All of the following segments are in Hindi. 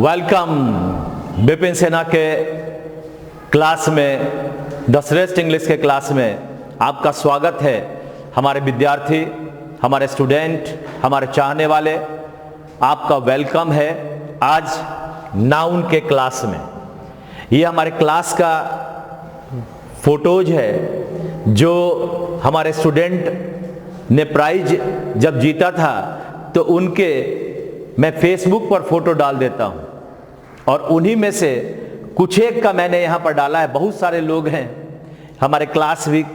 वेलकम विपिन सेना के क्लास में, द श्रेष्ठ इंग्लिश के क्लास में आपका स्वागत है। हमारे विद्यार्थी, हमारे स्टूडेंट, हमारे चाहने वाले, आपका वेलकम है आज नाउन के क्लास में। ये हमारे क्लास का फोटोज है जो हमारे स्टूडेंट ने प्राइज जब जीता था तो उनके मैं फेसबुक पर फोटो डाल देता हूं और उन्हीं में से कुछ एक का मैंने यहां पर डाला है। बहुत सारे लोग हैं, हमारे क्लास वीक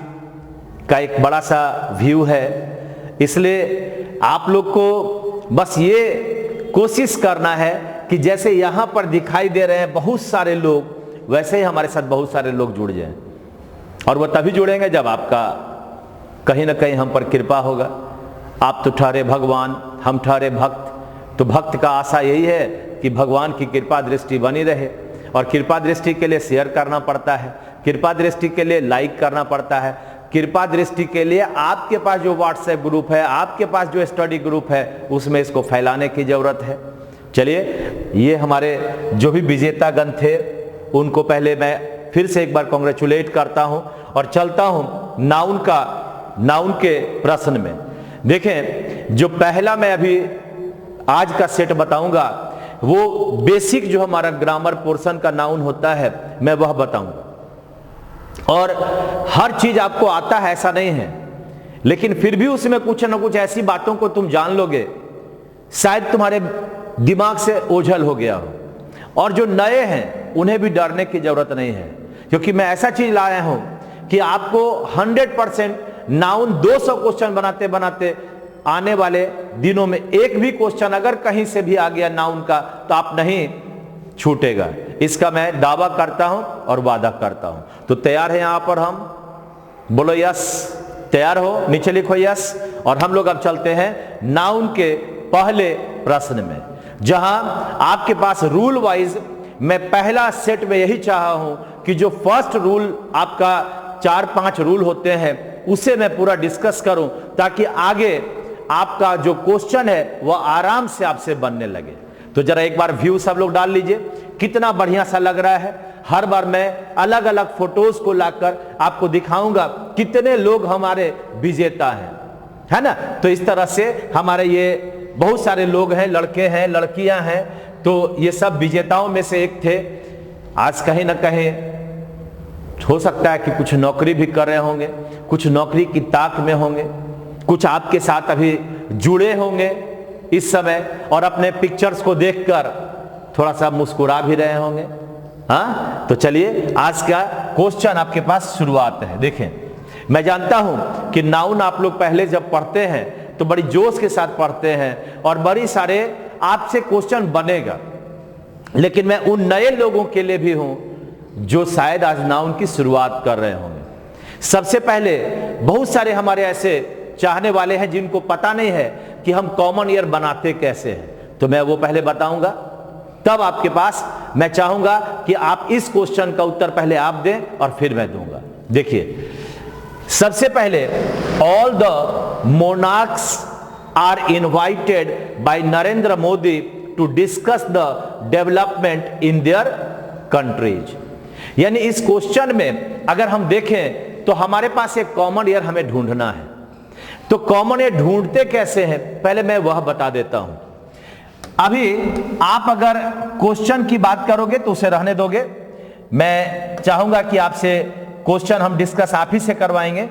का एक बड़ा सा व्यू है, इसलिए आप लोग को बस ये कोशिश करना है कि जैसे यहां पर दिखाई दे रहे हैं बहुत सारे लोग, वैसे ही हमारे साथ बहुत सारे लोग जुड़ जाएं। और वो तभी जुड़ेंगे जब आपका कहीं ना कहीं हम पर कृपा होगा। आप तो ठहरे भगवान, हम ठहरे भक्त, तो भक्त का आशा यही है कि भगवान की कृपा दृष्टि बनी रहे। और कृपा दृष्टि के लिए शेयर करना पड़ता है, कृपा दृष्टि के लिए लाइक करना पड़ता है, कृपा दृष्टि के लिए आपके पास जो व्हाट्सएप ग्रुप है, आपके पास जो स्टडी ग्रुप है, उसमें इसको फैलाने की जरूरत है। चलिए, ये हमारे जो भी विजेतागण थे उनको पहले मैं फिर से एक बार कॉन्ग्रेचुलेट करता हूं और चलता हूं नाउन के प्रश्न में। देखें, जो पहला मैं अभी आज का सेट बताऊंगा वो बेसिक जो हमारा ग्रामर पोर्शन का नाउन होता है मैं वह बताऊंगा। और हर चीज आपको आता है ऐसा नहीं है, लेकिन फिर भी उसमें कुछ ना कुछ ऐसी बातों को तुम जान लोगे, शायद तुम्हारे दिमाग से ओझल हो गया हो। और जो नए हैं उन्हें भी डरने की जरूरत नहीं है, क्योंकि मैं ऐसा चीज लाया हूं कि आपको 100% नाउन 200 क्वेश्चन बनाते बनाते आने वाले दिनों में एक भी क्वेश्चन अगर कहीं से भी आ गया नाउन का तो आप नहीं छूटेगा। इसका मैं दावा करता हूं और वादा करता हूं। तो तैयार है यहां पर हम? बोलो यस। तैयार हो? नीचे लिखो यस। और हम लोग अब चलते हैं नाउन के पहले प्रश्न में, जहां आपके पास रूल वाइज मैं पहला सेट में यही चाहा हूं कि जो फर्स्ट रूल आपका 4-5 रूल होते हैं उसे मैं पूरा डिस्कस करूं, ताकि आगे आपका जो क्वेश्चन है वह आराम से आपसे बनने लगे। तो जरा एक बार व्यू सब लोग डाल लीजिए, कितना बढ़िया सा लग रहा है। हर बार मैं अलग अलग फोटोज को लाकर आपको दिखाऊंगा कितने लोग हमारे विजेता हैं, है ना। तो इस तरह से हमारे ये बहुत सारे लोग हैं, लड़के हैं, लड़कियां हैं, तो ये सब विजेताओं में से एक थे। आज कहीं ना कहीं हो सकता है कि कुछ नौकरी भी कर रहे होंगे, कुछ नौकरी की ताक में होंगे, कुछ आपके साथ अभी जुड़े होंगे इस समय और अपने पिक्चर्स को देखकर थोड़ा सा मुस्कुरा भी रहे होंगे। हाँ, तो चलिए आज का क्वेश्चन आपके पास शुरुआत है। देखें, मैं जानता हूं कि नाउन आप लोग पहले जब पढ़ते हैं तो बड़ी जोश के साथ पढ़ते हैं और बड़ी सारे आपसे क्वेश्चन बनेगा, लेकिन मैं उन नए लोगों के लिए भी हूं जो शायद आज नाउन की शुरुआत कर रहे होंगे। सबसे पहले बहुत सारे हमारे ऐसे चाहने वाले हैं जिनको पता नहीं है कि हम कॉमन ईयर बनाते कैसे हैं, तो मैं वो पहले बताऊंगा, तब आपके पास मैं चाहूंगा कि आप इस क्वेश्चन का उत्तर पहले आप दें और फिर मैं दूंगा। देखिए, सबसे पहले, all the monarchs are invited by Narendra Modi to discuss the development in their countries. यानी इस क्वेश्चन में अगर हम देखें तो हमारे पास एक कॉमन ईयर हमें ढूंढना है। तो कॉमन ईयर ढूंढते कैसे हैं पहले मैं वह बता देता हूं। अभी आप अगर क्वेश्चन की बात करोगे तो उसे रहने दोगे, मैं चाहूंगा कि आपसे क्वेश्चन हम डिस्कस आप ही से करवाएंगे।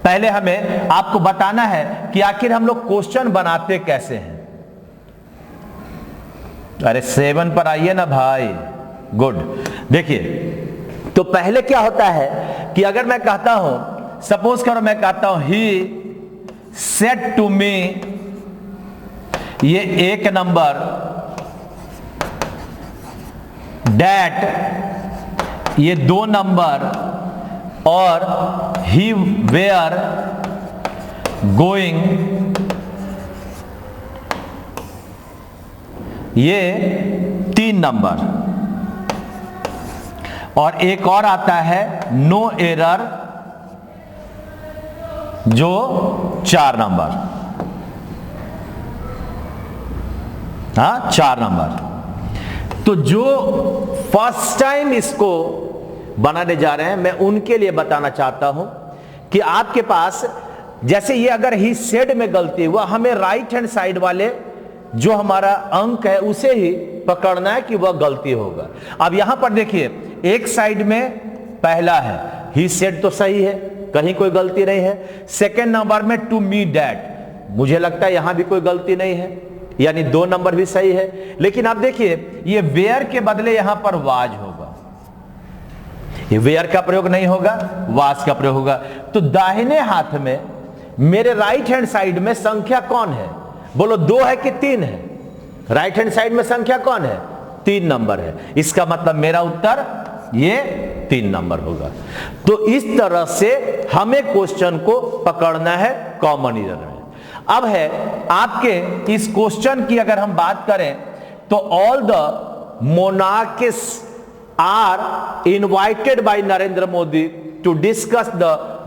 पहले हमें आपको बताना है कि आखिर हम लोग क्वेश्चन बनाते कैसे हैं। अरे 7 पर आइए ना भाई, गुड। देखिए, तो पहले क्या होता है कि अगर मैं कहता हूं, सपोज करो मैं कहता हूं ही सेड टू मी, ये एक नंबर, डैट ये 2 नंबर, और ही वेयर गोइंग ये 3 नंबर, और एक और आता है नो एरर जो 4 नंबर। हाँ 4 नंबर। तो जो फर्स्ट टाइम इसको बनाने जा रहे हैं, मैं उनके लिए बताना चाहता हूं कि आपके पास जैसे ये अगर ही सेड में गलती हुआ, हमें राइट हैंड साइड वाले जो हमारा अंक है उसे ही पकड़ना है कि वह गलती होगा। अब यहां पर देखिए, एक साइड में पहला है ही सेड तो सही है, कहीं कोई गलती नहीं है। सेकंड नंबर में टू मी डैट, मुझे लगता है यहां भी कोई गलती नहीं है, यानी 2 नंबर भी सही है। लेकिन अब देखिए, ये वेयर के बदले यहां पर वाज होगा, ये वेयर का प्रयोग नहीं होगा, वाज का प्रयोग होगा। तो दाहिने हाथ में मेरे राइट हैंड साइड में संख्या कौन है? बोलो 2 है कि 3 है? राइट हैंड साइड में संख्या कौन है? 3 नंबर है। इसका मतलब मेरा उत्तर ये 3 नंबर होगा। तो इस तरह से हमें क्वेश्चन को पकड़ना है कॉमन ईरर में। अब है आपके इस क्वेश्चन की अगर हम बात करें तो all the monarchies are invited by Narendra Modi to discuss the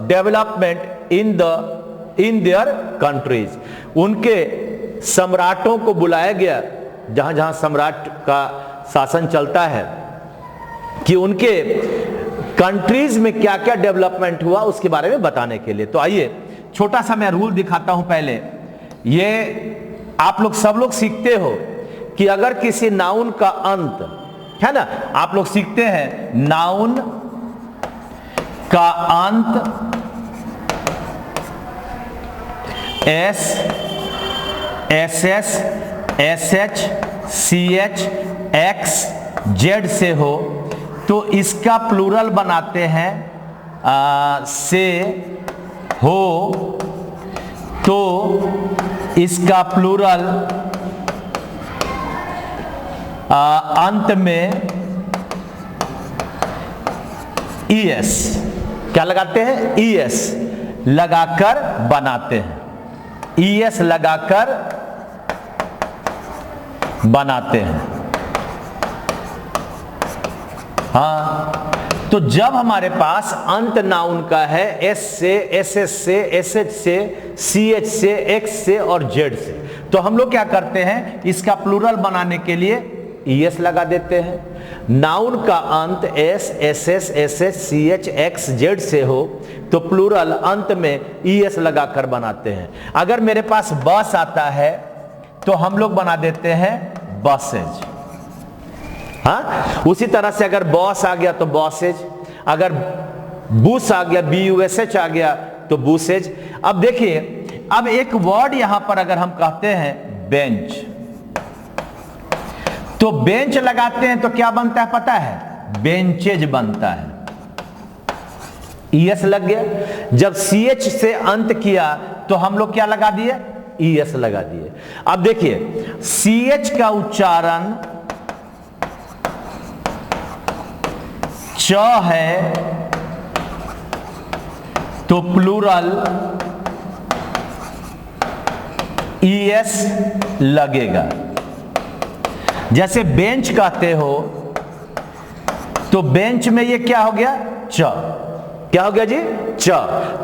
development in their countries. उनके सम्राटों को बुलाया गया, जहां जहां सम्राट का शासन चलता है, कि उनके कंट्रीज में क्या क्या डेवलपमेंट हुआ उसके बारे में बताने के लिए। तो आइए छोटा सा मैं रूल दिखाता हूं। पहले ये आप लोग सब लोग सीखते हो कि अगर किसी नाउन का अंत है ना, आप लोग सीखते हैं नाउन का अंत S, S S, S H, C H, X, Z से हो तो इसका प्लूरल बनाते हैं से हो तो इसका प्लूरल अंत में ईएस क्या लगाते हैं? ईएस लगाकर बनाते हैं, ईएस लगाकर बनाते हैं। हाँ, तो जब हमारे पास अंत नाउन का है एस से, एस एस से, एस एच से, सी एच से, एक्स से और जेड से, तो हम लोग क्या करते हैं, इसका प्लूरल बनाने के लिए ईएस लगा देते हैं। नाउन का अंत S, S S, S H, C H, X, Z से हो तो प्लूरल अंत में ईएस लगाकर बनाते हैं। अगर मेरे पास बस आता है तो हम लोग बना देते हैं बसेज। हाँ, उसी तरह से अगर बॉस आ गया तो बॉसेज, अगर बूस आ गया, BUSH आ गया तो बूसेज। अब देखिए, अब एक वर्ड यहां पर अगर हम कहते हैं बेंच, तो बेंच लगाते हैं तो क्या बनता है पता है? बेंचेज बनता है। ईएस लग गया। जब CH से अंत किया तो हम लोग क्या लगा दिए? ईएस लगा दिए। अब देखिए, CH का उच्चारण च है तो प्लूरल ईएस लगेगा। जैसे बेंच कहते हो तो बेंच में ये क्या हो गया? च। क्या हो गया जी? च।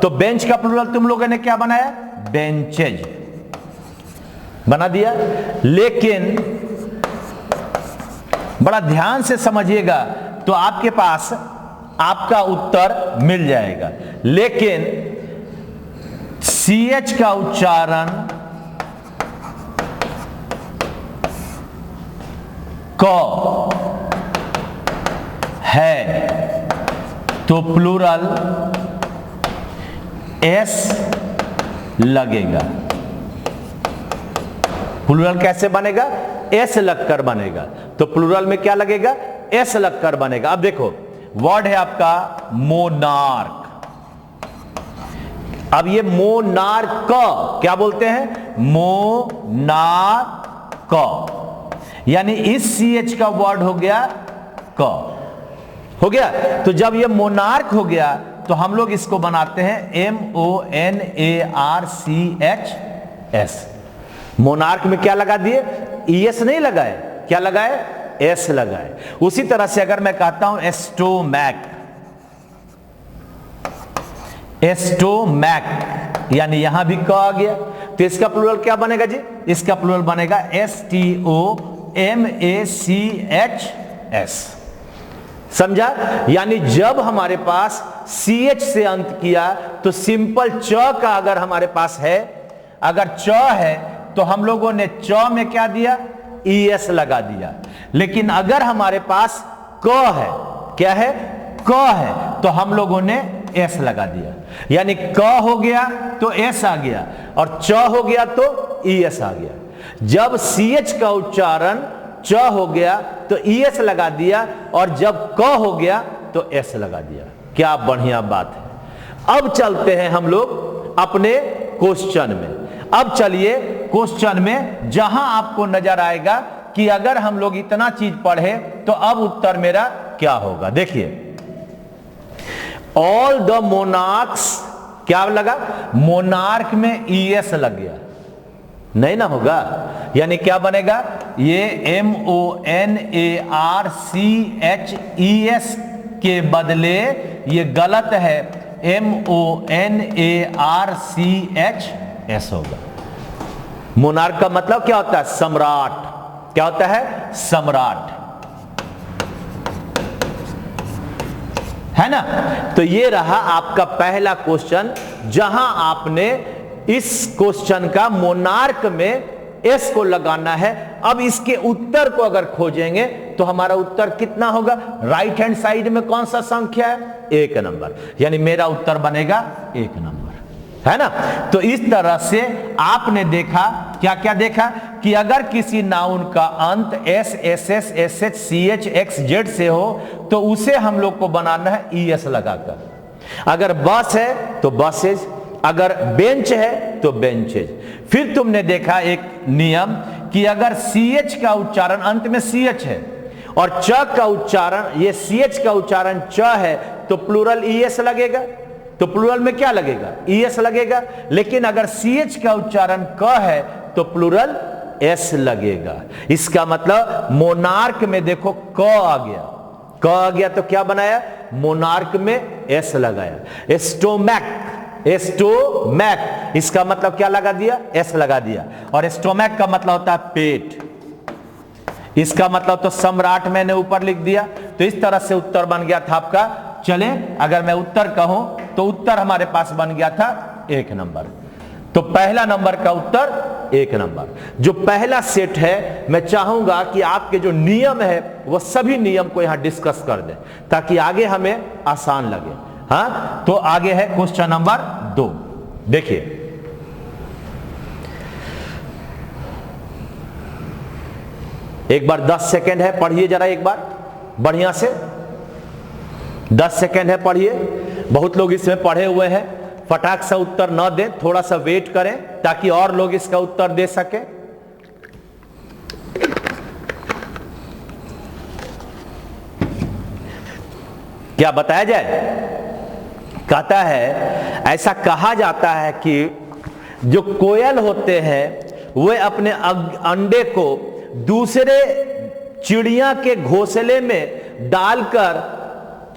तो बेंच का प्लूरल तुम लोगों ने क्या बनाया? बेंचेज बना दिया। लेकिन बड़ा ध्यान से समझिएगा तो आपके पास आपका उत्तर मिल जाएगा। लेकिन CH का उच्चारण क है तो प्लूरल एस लगेगा। प्लूरल कैसे बनेगा? एस लगकर बनेगा। तो प्लूरल में क्या लगेगा? एस लगकर बनेगा। अब देखो, वर्ड है आपका मोनार्क। अब ये मोनार्क क्या बोलते हैं? मोनार्क, यानी इस CH का वर्ड हो गया क, हो गया। तो जब ये मोनार्क हो गया तो हम लोग इसको बनाते हैं MONARCHS। मोनार्क में क्या लगा दिए? ईएस नहीं लगाए, क्या लगाए? एस लगाए। उसी तरह से अगर मैं कहता हूं एस्टोमैक, एस्टोमैक, यानी यहां भी क आ गया तो इसका प्लूरल क्या बनेगा जी? इसका प्लूरल बनेगा STOMACHS। समझा? यानी जब हमारे पास CH से अंत किया तो सिंपल च का अगर हमारे पास है, अगर च है तो हम लोगों ने च में क्या दिया? ES लगा दिया। लेकिन अगर हमारे पास क है, क्या है? क है, तो हम लोगों ने S लगा दिया। यानी क हो गया तो S आ गया और च हो गया तो ES आ गया। जब CH का उच्चारण च हो गया तो ES लगा दिया और जब क हो गया तो S लगा दिया। क्या बढ़िया बात है। अब चलते हैं हम लोग अपने क्वेश्चन में। अब चलिए क्वेश्चन में, जहां आपको नजर आएगा कि अगर हम लोग इतना चीज पढ़े तो अब उत्तर मेरा क्या होगा। देखिए, ऑल द मोनार्क्स, क्या लगा? मोनार्क में ES लग गया, नहीं ना होगा। यानी क्या बनेगा? ये MONARCHES के बदले ये गलत है, MONARCHS होगा। मोनार्क का मतलब क्या होता है? सम्राट। क्या होता है? सम्राट, है ना। तो ये रहा आपका पहला क्वेश्चन, जहां आपने इस क्वेश्चन का मोनार्क में S को लगाना है। अब इसके उत्तर को अगर खोजेंगे तो हमारा उत्तर कितना होगा? राइट हैंड साइड में कौन सा संख्या है? 1 नंबर। यानी मेरा उत्तर बनेगा 1 नंबर, है ना। तो इस तरह से आपने देखा, क्या क्या देखा कि अगर किसी नाउन का अंत S, SS, SH, CH, X, Z से हो तो उसे हम लोग को बनाना है ES लगाकर। अगर बस है तो बसेज, अगर बेंच है तो बेंचेज। फिर तुमने देखा एक नियम कि अगर CH का उच्चारण, अंत में CH है और च का उच्चारण, ये CH का उच्चारण च है तो प्लूरल ES लगेगा। तो प्लूरल में क्या लगेगा? ES लगेगा। लेकिन अगर CH का उच्चारण क है तो प्लूरल S लगेगा। इसका मतलब मोनार्क में देखो क आ गया, क आ गया तो क्या बनाया? मोनार्क में S लगाया। स्टोमैक, स्टोमैक, इसका मतलब क्या लगा दिया? S लगा दिया। और स्टोमैक का मतलब होता है पेट, इसका मतलब तो सम्राट मैंने ऊपर लिख दिया। तो इस तरह से उत्तर बन गया था आपका। चले, अगर मैं उत्तर कहूं तो उत्तर हमारे पास बन गया था 1 नंबर। तो पहला नंबर का उत्तर 1 नंबर। जो पहला सेट है, मैं चाहूंगा कि आपके जो नियम है वो सभी नियम को यहां डिस्कस कर दें ताकि आगे हमें आसान लगे। हाँ, तो आगे है क्वेश्चन नंबर 2। देखिए, एक बार 10 सेकेंड है, पढ़िए जरा एक बार बढ़िया से। 10 सेकेंड है, पढ़िए। बहुत लोग इसमें पढ़े हुए हैं, फटाक से उत्तर न दें, थोड़ा सा वेट करें ताकि और लोग इसका उत्तर दे सकें। क्या बताया जाए? कहता है, ऐसा कहा जाता है कि जो कोयल होते हैं वे अपने अंडे को दूसरे चिड़िया के घोंसले में डालकर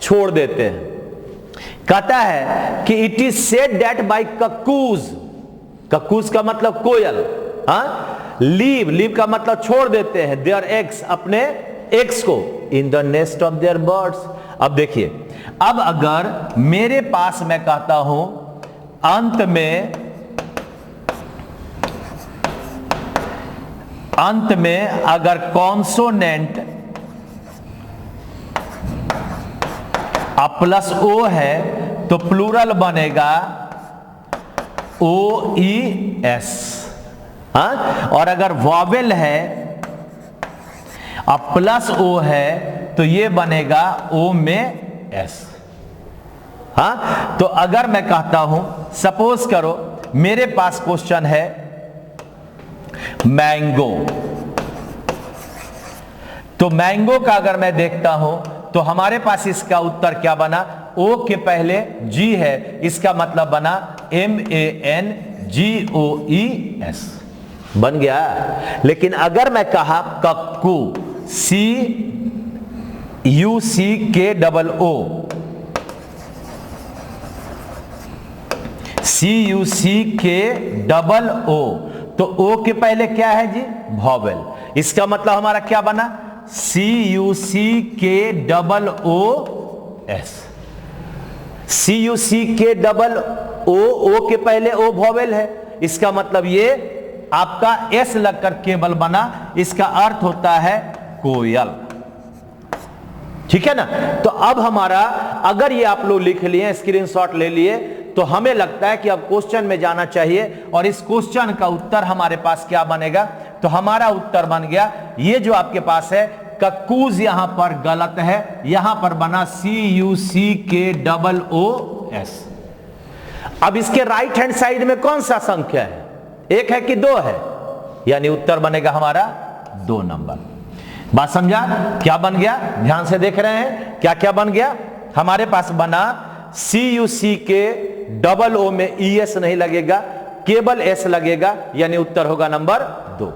छोड़ देते हैं। कहता है कि it is said that by cuckoos, cuckoos का मतलब कोयल, लीव, लीव का मतलब छोड़ देते हैं, देयर एग्स, अपने एग्स को, in the nest of their birds. अब देखिए, अब अगर मेरे पास मैं कहता हूं अंत में अगर कॉन्सोनेंट प्लस ओ है तो प्लूरल बनेगा OES। और अगर वॉवेल है प्लस ओ है तो ये बनेगा O में S। तो अगर मैं कहता हूं, सपोज करो मेरे पास क्वेश्चन है मैंगो, तो मैंगो का अगर मैं देखता हूं तो हमारे पास इसका उत्तर क्या बना? O के पहले G है, इसका मतलब बना MANGOES बन गया। लेकिन अगर मैं कहा कक्कू, CUCKOO, CUCKOO, तो ओ के पहले क्या है जी? वॉवेल। इसका मतलब हमारा क्या बना? CUCKOOS। CUCKOO के पहले ओ वॉवेल है, इसका मतलब ये आपका एस लगकर केबल बना। इसका अर्थ होता है कोयल। ठीक है ना? तो अब हमारा, अगर ये आप लोग लिख लिए, स्क्रीनशॉट ले लिए, तो हमें लगता है कि अब क्वेश्चन में जाना चाहिए। और इस क्वेश्चन का उत्तर हमारे पास क्या बनेगा? तो हमारा उत्तर बन गया, ये जो आपके पास है कक्कूज, यहां पर गलत है, यहां पर बना CUCKOOS। अब इसके राइट हैंड साइड में कौन सा संख्या है? एक है कि दो है? यानी उत्तर बनेगा हमारा 2 नंबर। बात समझा? क्या बन गया? ध्यान से देख रहे हैं क्या क्या बन गया? हमारे पास बना CUCKOO में ES नहीं लगेगा, केवल S लगेगा, यानी उत्तर होगा नंबर 2।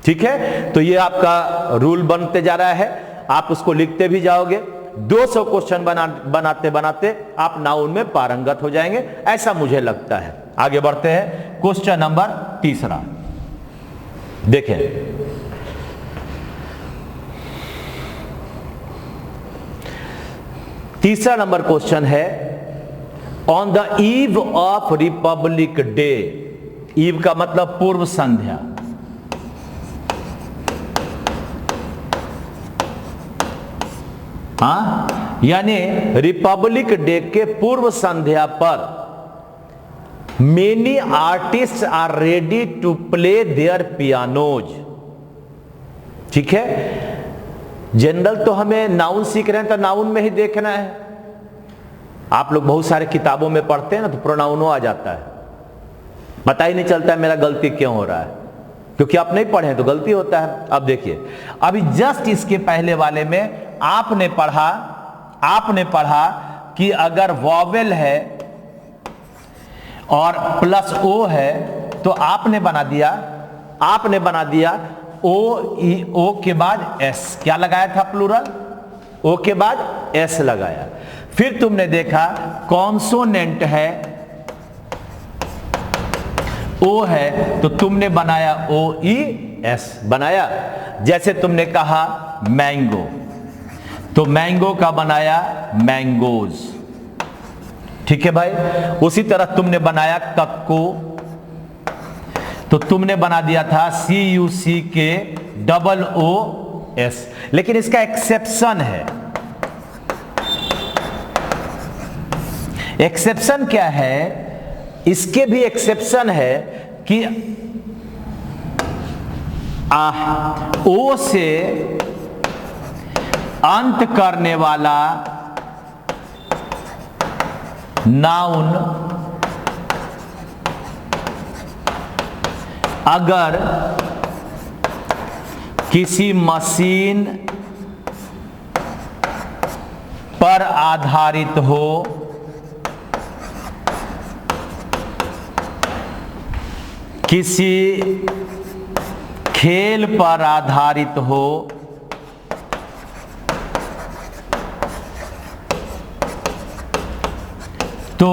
ठीक है? तो ये आपका रूल बनते जा रहा है, आप उसको लिखते भी जाओगे। 200 क्वेश्चन बनाते बनाते आप नाउन में पारंगत हो जाएंगे, ऐसा मुझे लगता है। आगे बढ़ते हैं, क्वेश्चन नंबर 3 देखें। तीसरा नंबर क्वेश्चन है, on the eve of Republic Day. Eve का मतलब पूर्व संध्या। यानी रिपब्लिक डे के पूर्व संध्या पर many artist are ready to play their pianos. ठीक है? जनरल तो हमें नाउन सीख रहे हैं तो नाउन में ही देखना है। आप लोग बहुत सारे किताबों में पढ़ते हैं ना, तो प्रोनाउनो आ जाता है, पता ही नहीं चलता है मेरा गलती क्यों हो रहा है, क्योंकि आप नहीं पढ़े तो गलती होता है। अब देखिए, अभी जस्ट इसके पहले वाले में आपने पढ़ा कि अगर वॉवेल है और प्लस ओ है, तो आपने बना दिया ओ के बाद एस। क्या लगाया था? प्लूरल। ओ के बाद एस लगाया। फिर तुमने देखा कॉन्सोनेंट है, ओ है, तो तुमने बनाया OES बनाया। जैसे तुमने कहा मैंगो, तो मैंगो का बनाया मैंगोज। ठीक है भाई? उसी तरह तुमने बनाया कक्को, तो तुमने बना दिया था CUCKOOS। लेकिन इसका एक्सेप्शन है। एक्सेप्शन क्या है? इसके भी एक्सेप्शन है कि ओ से अंत करने वाला नाउन अगर किसी मशीन पर आधारित हो, किसी खेल पर आधारित हो, तो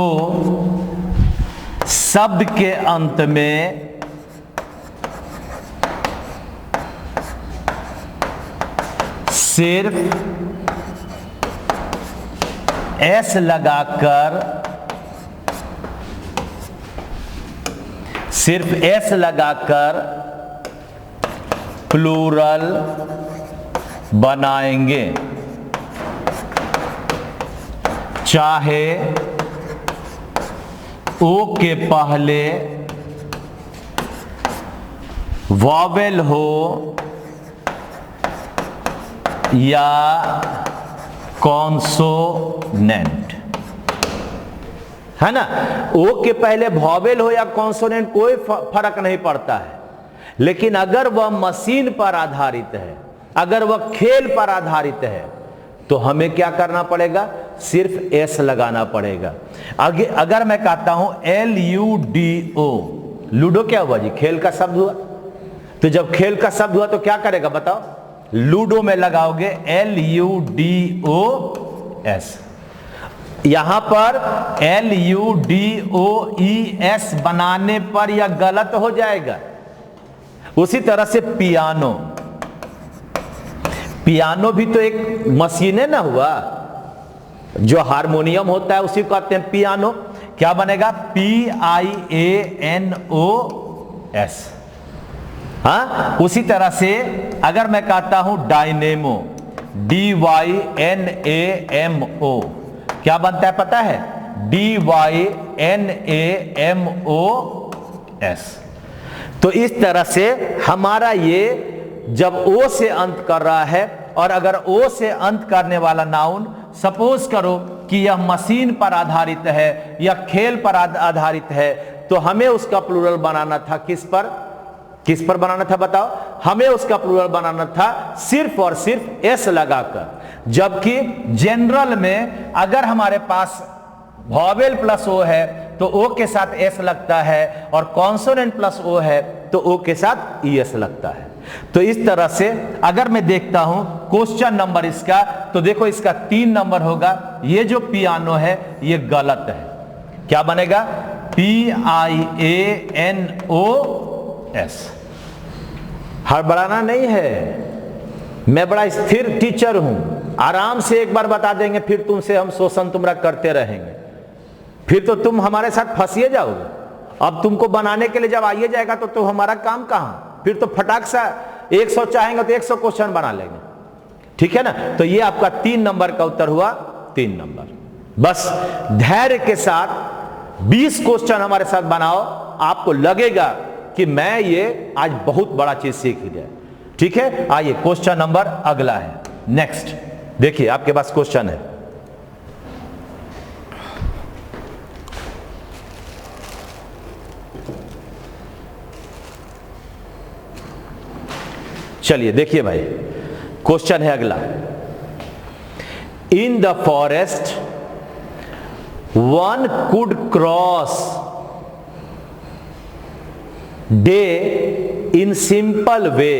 शब्द के अंत में सिर्फ एस लगाकर प्लूरल बनाएंगे, चाहे ओ के पहले वॉवेल हो या कॉन्सोनेंट, है ना? ओ के पहले वॉवेल हो या कॉन्सोनेंट कोई फर्क नहीं पड़ता है। लेकिन अगर वह मशीन पर आधारित है, अगर वह खेल पर आधारित है, तो हमें क्या करना पड़ेगा? सिर्फ एस लगाना पड़ेगा। अगर मैं कहता हूं LUDO, लूडो क्या हुआ जी? खेल का शब्द हुआ। तो जब खेल का शब्द हुआ तो क्या करेगा बताओ? लूडो में लगाओगे LUDOS। यहां पर LUDOES बनाने पर यह गलत हो जाएगा। उसी तरह से पियानो, पियानो भी तो एक मशीन है ना, हुआ जो हारमोनियम होता है उसी को कहते हैं पियानो। क्या बनेगा? PIANOS। हाँ, उसी तरह से अगर मैं कहता हूं डायनेमो, DYNAMO, क्या बनता है पता है? DYNAMOS। तो इस तरह से हमारा ये जब ओ से अंत कर रहा है, और अगर ओ से अंत करने वाला नाउन सपोज करो कि यह मशीन पर आधारित है या खेल पर आधारित है, तो हमें उसका प्लूरल बनाना था किस पर बनाना था बताओ? हमें उसका प्लूरल बनाना था सिर्फ और सिर्फ एस लगाकर। जबकि जनरल में अगर हमारे पास वॉवेल प्लस ओ है तो ओ के साथ एस लगता है, और कॉन्सोनेंट प्लस ओ है तो ओ के साथ ईएस लगता है। तो इस तरह से अगर मैं देखता हूं क्वेश्चन नंबर इसका, तो देखो इसका 3 नंबर होगा। ये जो पियानो है ये गलत है। क्या बनेगा? PIANOS। हड़बड़ाना नहीं है, मैं बड़ा स्थिर टीचर हूं, आराम से एक बार बता देंगे, फिर तुमसे हम शोषण तुम्हारा करते रहेंगे, फिर तो तुम हमारे साथ फंसिए जाओगे। अब तुमको बनाने के लिए जब आइए जाएगा तो हमारा काम कहां? फिर तो फटाक सा 100 चाहेंगे तो 100 क्वेश्चन बना लेंगे, ठीक है ना? तो ये आपका 3 नंबर का उत्तर हुआ, 3 नंबर। बस धैर्य के साथ 20 क्वेश्चन हमारे साथ बनाओ, आपको लगेगा कि मैं ये आज बहुत बड़ा चीज सीख लिया। ठीक है, आइए क्वेश्चन नंबर अगला है। नेक्स्ट देखिए, आपके पास क्वेश्चन है। चलिए देखिए भाई, क्वेश्चन है अगला। In the forest one could cross day in simple way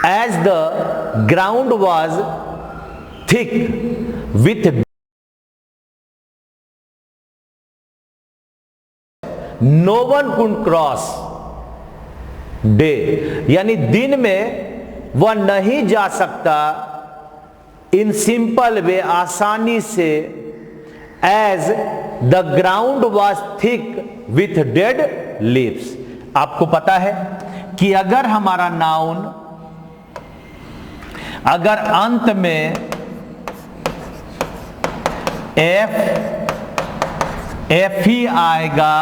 as the ground was thick with no one could cross day, यानी दिन में वह नहीं जा सकता इन सिंपल वे, आसानी से, as the ground was thick with dead leaves. आपको पता है कि अगर हमारा नाउन अगर अंत में एफ ही आएगा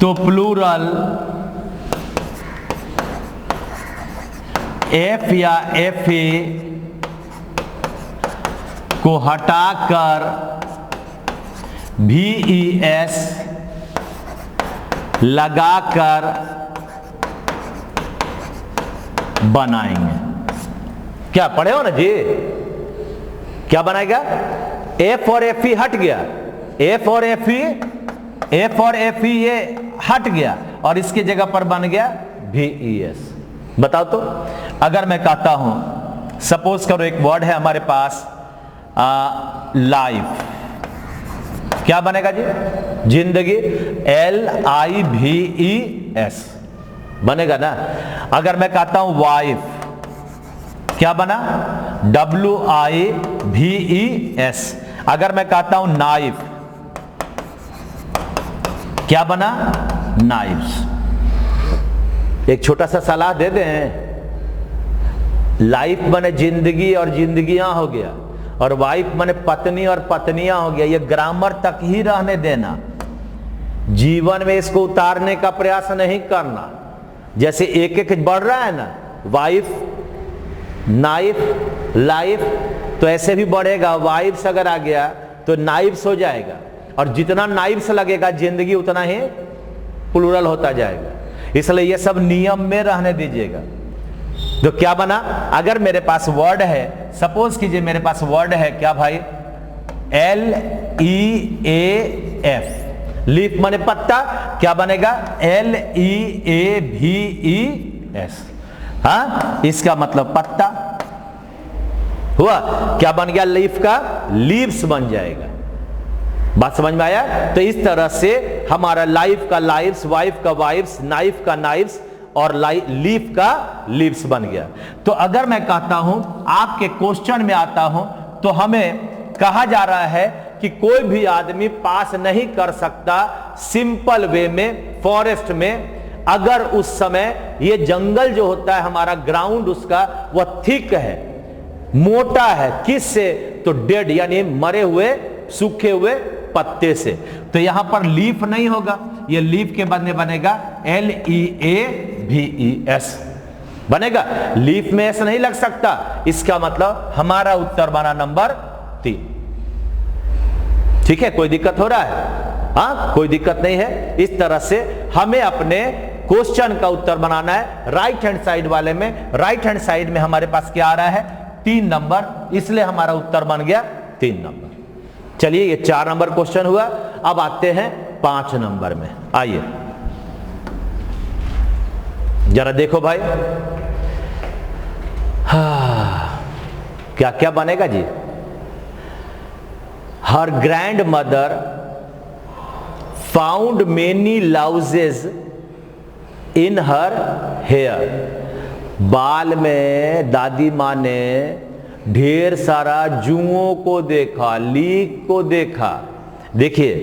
तो प्लूरल एफ या एफ ए को हटाकर VES लगाकर बनाएंगे। क्या पढ़े हो ना जी? क्या बनाएगा? एफ और एफ ई हट गया, एफ और एफ ई ये हट गया, और इसकी जगह पर बन गया VES। बताओ तो, अगर मैं कहता हूं, सपोज करो एक वर्ड है हमारे पास लाइफ, क्या बनेगा जी? जिंदगी, LIVES बनेगा ना। अगर मैं कहता हूं वाइफ, क्या बना? WIVES। अगर मैं कहता हूं नाइफ, क्या बना? नाइफ्स। एक छोटा सा सलाह दे दें, लाइफ बने जिंदगी और जिंदगियां हो गया, और वाइफ बने पत्नी और पत्नियां हो गया। ये ग्रामर तक ही रहने देना, जीवन में इसको उतारने का प्रयास नहीं करना। जैसे एक एक बढ़ रहा है ना, वाइफ, नाइफ, लाइफ, तो ऐसे भी बढ़ेगा। वाइफ्स अगर आ गया तो नाइफ्स हो जाएगा, और जितना नाइफ्स लगेगा जिंदगी उतना ही प्लूरल होता जाएगा। इसलिए ये सब नियम में रहने दीजिएगा। तो क्या बना? अगर मेरे पास वर्ड है, सपोज कीजिए मेरे पास वर्ड है, क्या भाई? LEAF, लीफ माने पत्ता, क्या बनेगा? LEAVES। हाँ, इसका मतलब पत्ता हुआ। क्या बन गया? लीफ का लीव्स बन जाएगा। बात समझ में आया? तो इस तरह से हमारा लाइफ का लाइव्स, वाइफ का वाइफ्स, नाइफ का नाइफ्स और लीफ का लीव्स बन गया। तो अगर मैं कहता हूं, आपके क्वेश्चन में आता हूं, तो हमें कहा जा रहा है कि कोई भी आदमी पास नहीं कर सकता सिंपल वे में फॉरेस्ट में, अगर उस समय ये जंगल जो होता है हमारा ग्राउंड उसका वह थिक है, मोटा है, किससे? तो डेड यानी मरे हुए, सूखे हुए पत्ते से। तो यहां पर लीफ नहीं होगा, ये लीफ के बदले बनेगा LEAVES बनेगा, लीफ में ऐसा नहीं लग सकता। इसका मतलब हमारा उत्तर बना नंबर 3। ठीक है, कोई दिक्कत हो रहा है? हाँ, कोई दिक्कत नहीं है। इस तरह से हमें अपने क्वेश्चन का उत्तर बनाना है। राइट हैंड साइड वाले में, राइट हैंड साइड में हमारे पास क्या आ रहा है? 3 नंबर, इसलिए हमारा उत्तर बन गया 3 नंबर। चलिए, ये 4 नंबर क्वेश्चन हुआ। अब आते हैं 5 नंबर में। आइए जरा देखो भाई, क्या क्या बनेगा जी? हर ग्रैंड मदर फाउंड मेनी लाउजेज इन हर हेयर। बाल में दादी मां ने ढेर सारा जुओं को देखा, लीक को देखा। देखिए,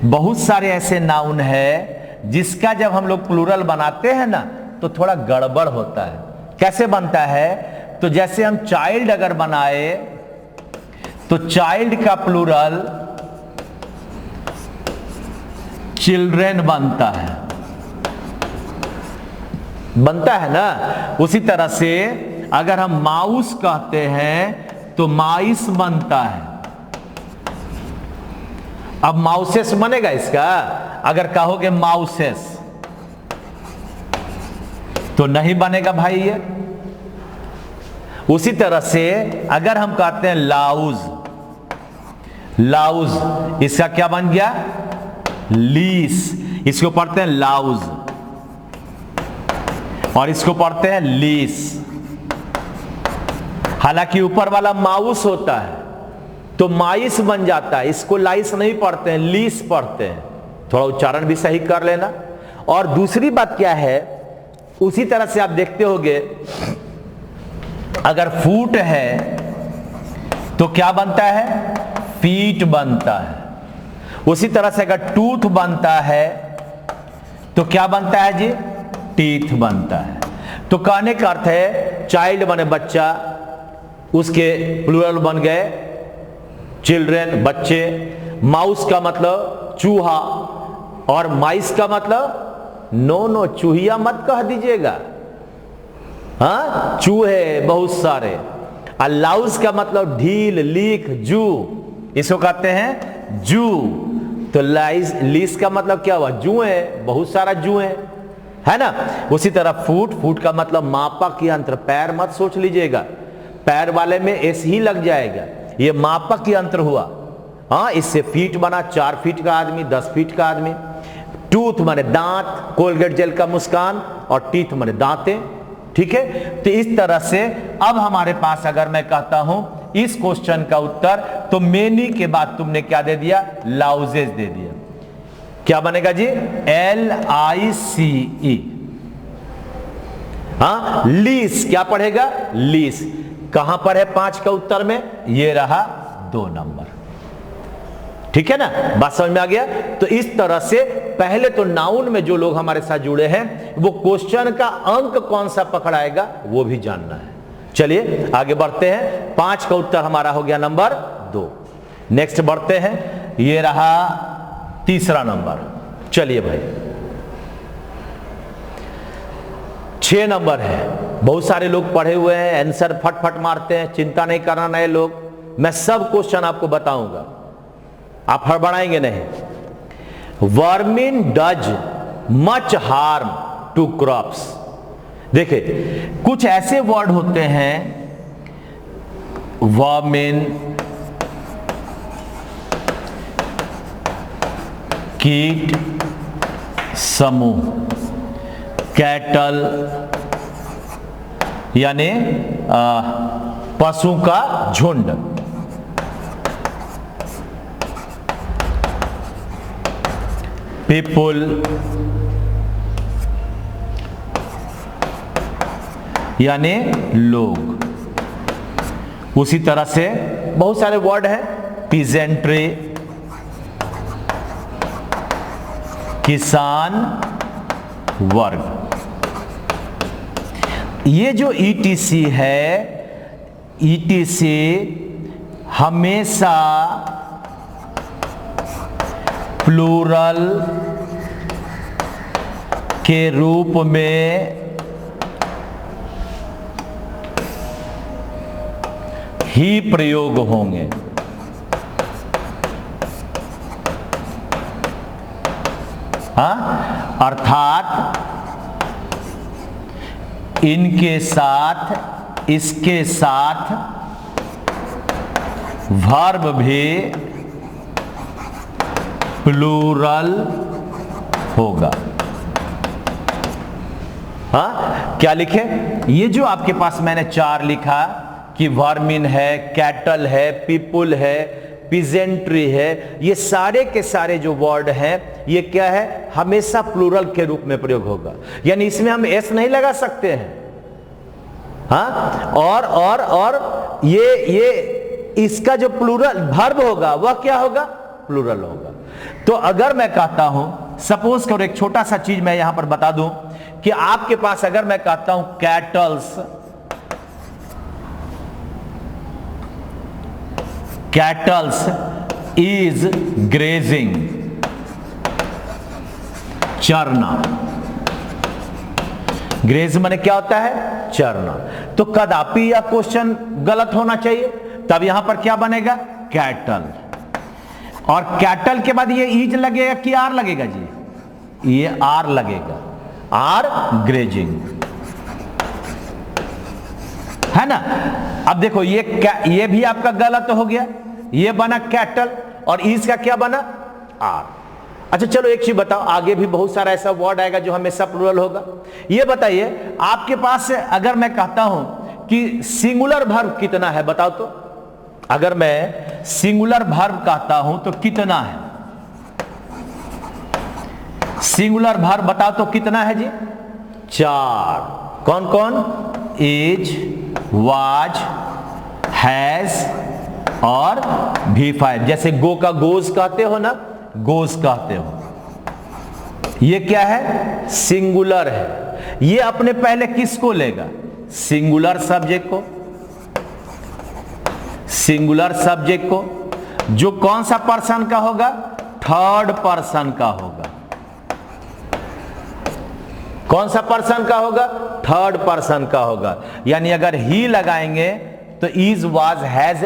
बहुत सारे ऐसे नाउन है जिसका जब हम लोग प्लूरल बनाते हैं ना तो थोड़ा गड़बड़ होता है। कैसे बनता है? तो जैसे हम चाइल्ड अगर बनाए तो चाइल्ड का प्लूरल चिल्ड्रेन बनता है ना। उसी तरह से अगर हम माउस कहते हैं तो माइस बनता है। अब माउसेस बनेगा इसका? अगर कहोगे माउसेस तो नहीं बनेगा भाई ये। उसी तरह से अगर हम कहते हैं लाउज, लाउज इसका क्या बन गया? लीस। इसको पढ़ते हैं लाउज और इसको पढ़ते हैं लीस। हालांकि ऊपर वाला माउस होता है तो माइस बन जाता है, इसको लाइस नहीं पढ़ते हैं, लीस पढ़ते हैं। थोड़ा उच्चारण भी सही कर लेना। और दूसरी बात क्या है, उसी तरह से आप देखते होंगे अगर फूट है तो क्या बनता है? फीट बनता है। उसी तरह से अगर टूथ बनता है तो क्या बनता है जी? टीथ बनता है। तो कहने का अर्थ है चाइल्ड बने बच्चा, उसके प्लूरल बन गए चिल्ड्रेन, बच्चे। माउस का मतलब चूहा और माइस का मतलब नो चूहिया मत कह दीजिएगा, हाँ, चूहे बहुत सारे। लाउज का मतलब ढील, लीक, जू, इसको कहते हैं जू। तो लीस का मतलब क्या हुआ? जुए, बहुत सारा जुए, है ना। उसी तरह फूट का मतलब मापक यंत्र, पैर मत सोच लीजिएगा, पैर वाले में एस ही लग जाएगा, ये मापक यंत्र हुआ। हाँ, इससे फीट बना, 4 फीट का आदमी, 10 फीट का आदमी। टूथ माने दांत, कोलगेट जेल का मुस्कान, और टीथ माने दांतें। ठीक है, तो इस तरह से अब हमारे पास अगर मैं कहता हूं इस क्वेश्चन का उत्तर, तो मेनी के बाद तुमने क्या दे दिया? लाउजेज दे दिया। क्या बनेगा जी? LICE। हाँ, लीस क्या पढ़ेगा? लीस। कहां पर है 5 का उत्तर में? ये रहा 2 नंबर। ठीक है ना, बात समझ में आ गया। तो इस तरह से पहले तो नाउन में जो लोग हमारे साथ जुड़े हैं वो क्वेश्चन का अंक कौन सा पकड़ाएगा वो भी जानना है। चलिए आगे बढ़ते हैं। 5 का उत्तर हमारा हो गया नंबर 2। नेक्स्ट बढ़ते हैं, ये रहा तीसरा नंबर। चलिए भाई, 6 नंबर है। बहुत सारे लोग पढ़े हुए हैं, आंसर फटफट मारते हैं, चिंता नहीं करना नए लोग, मैं सब क्वेश्चन आपको बताऊंगा, आप हड़बड़ाएंगे नहीं। Vermin does much harm to crops. देखिए, कुछ ऐसे वर्ड होते हैं, वर्मिन, कीट समूह, कैटल यानी पशु का झुंड, पीपुल यानी लोग। उसी तरह से बहुत सारे वर्ड हैं, पीजेंट्री किसान वर्ग। ये जो ईटीसी है, ईटीसी हमेशा प्लूरल के रूप में ही प्रयोग होंगे। अर्थात इनके साथ, इसके साथ वर्ब भी प्लूरल होगा। क्या लिखे? ये जो आपके पास मैंने 4 लिखा कि वर्मिन है, कैटल है, पीपुल है, पीजेंट्री है, ये सारे के सारे जो वर्ड हैं ये क्या है? हमेशा प्लूरल के रूप में प्रयोग होगा। यानी इसमें हम एस नहीं लगा सकते हैं। और ये इसका जो प्लूरल वर्ब होगा वह क्या होगा? प्लूरल होगा। तो अगर मैं कहता हूं, सपोज करो एक छोटा सा चीज मैं यहां पर बता दूं कि आपके पास अगर मैं कहता हूं कैटल्स इज ग्रेजिंग, चरना। ग्रेज माने क्या होता है? चरना। तो कदापि यह क्वेश्चन गलत होना चाहिए। तब यहां पर क्या बनेगा? कैटल। और कैटल के बाद ये ईज लगेगा कि आर लगेगा जी? ये आर लगेगा, आर ग्रेजिंग, है ना। अब देखो ये भी आपका गलत हो गया। ये बना कैटल और ईज का क्या बना? आर। अच्छा चलो एक चीज बताओ, आगे भी बहुत सारा ऐसा वर्ड आएगा जो हमेशा प्लूरल होगा। ये बताइए आपके पास अगर मैं कहता हूं कि सिंगुलर वर्ब कितना है, बताओ तो। अगर मैं सिंगुलर वर्ब कहता हूं तो कितना है? सिंगुलर वर्ब बताओ तो कितना है जी? 4। कौन कौन? इज, वाज, हैज और V5। जैसे गो का गोज कहते हो ना, गोज कहते हो। ये क्या है? सिंगुलर है। ये अपने पहले किसको लेगा? सिंगुलर सब्जेक्ट को। सिंगुलर सब्जेक्ट को जो कौन सा पर्सन का होगा? थर्ड पर्सन का होगा। कौन सा पर्सन का होगा? थर्ड पर्सन का होगा। यानी अगर ही लगाएंगे तो इज, वाज, हैज,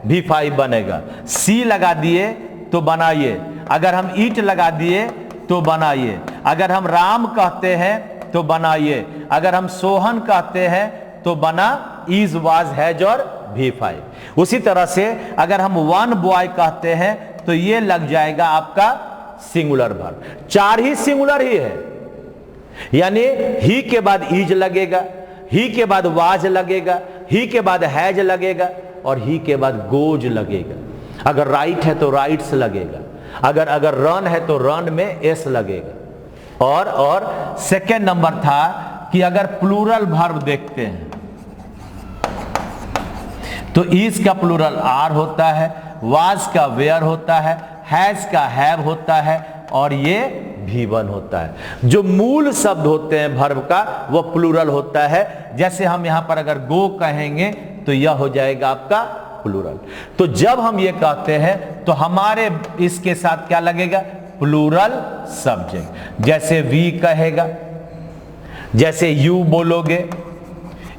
V5 बनेगा। सी लगा दिए तो बनाइए। अगर हम ईट लगा दिए तो बनाइए। अगर हम राम कहते हैं तो बनाइए। अगर हम सोहन कहते हैं तो बना इज, वाज, हैज और V5। उसी तरह से अगर हम वन बॉय कहते हैं तो ये लग जाएगा आपका सिंगुलर वर्ब। 4 ही सिंगुलर ही है। यानी ही के बाद इज लगेगा, ही के बाद वाज लगेगा, ही के बाद हैज लगेगा और ही के बाद गोज लगेगा। अगर राइट है तो राइट्स लगेगा। अगर रन है तो रन में एस लगेगा। और सेकेंड नंबर था कि अगर प्लूरल वर्ब देखते हैं तो इज का प्लूरल आर होता है, वाज का वेयर होता है, हैज का हैव होता है और ये V1 होता है। जो मूल शब्द होते हैं वर्ब का वो प्लूरल होता है। जैसे हम यहां पर अगर गो कहेंगे तो यह हो जाएगा आपका प्लूरल। तो जब हम ये कहते हैं तो हमारे इसके साथ क्या लगेगा? Plural subject. जैसे वी कहेगा, जैसे यू बोलोगे,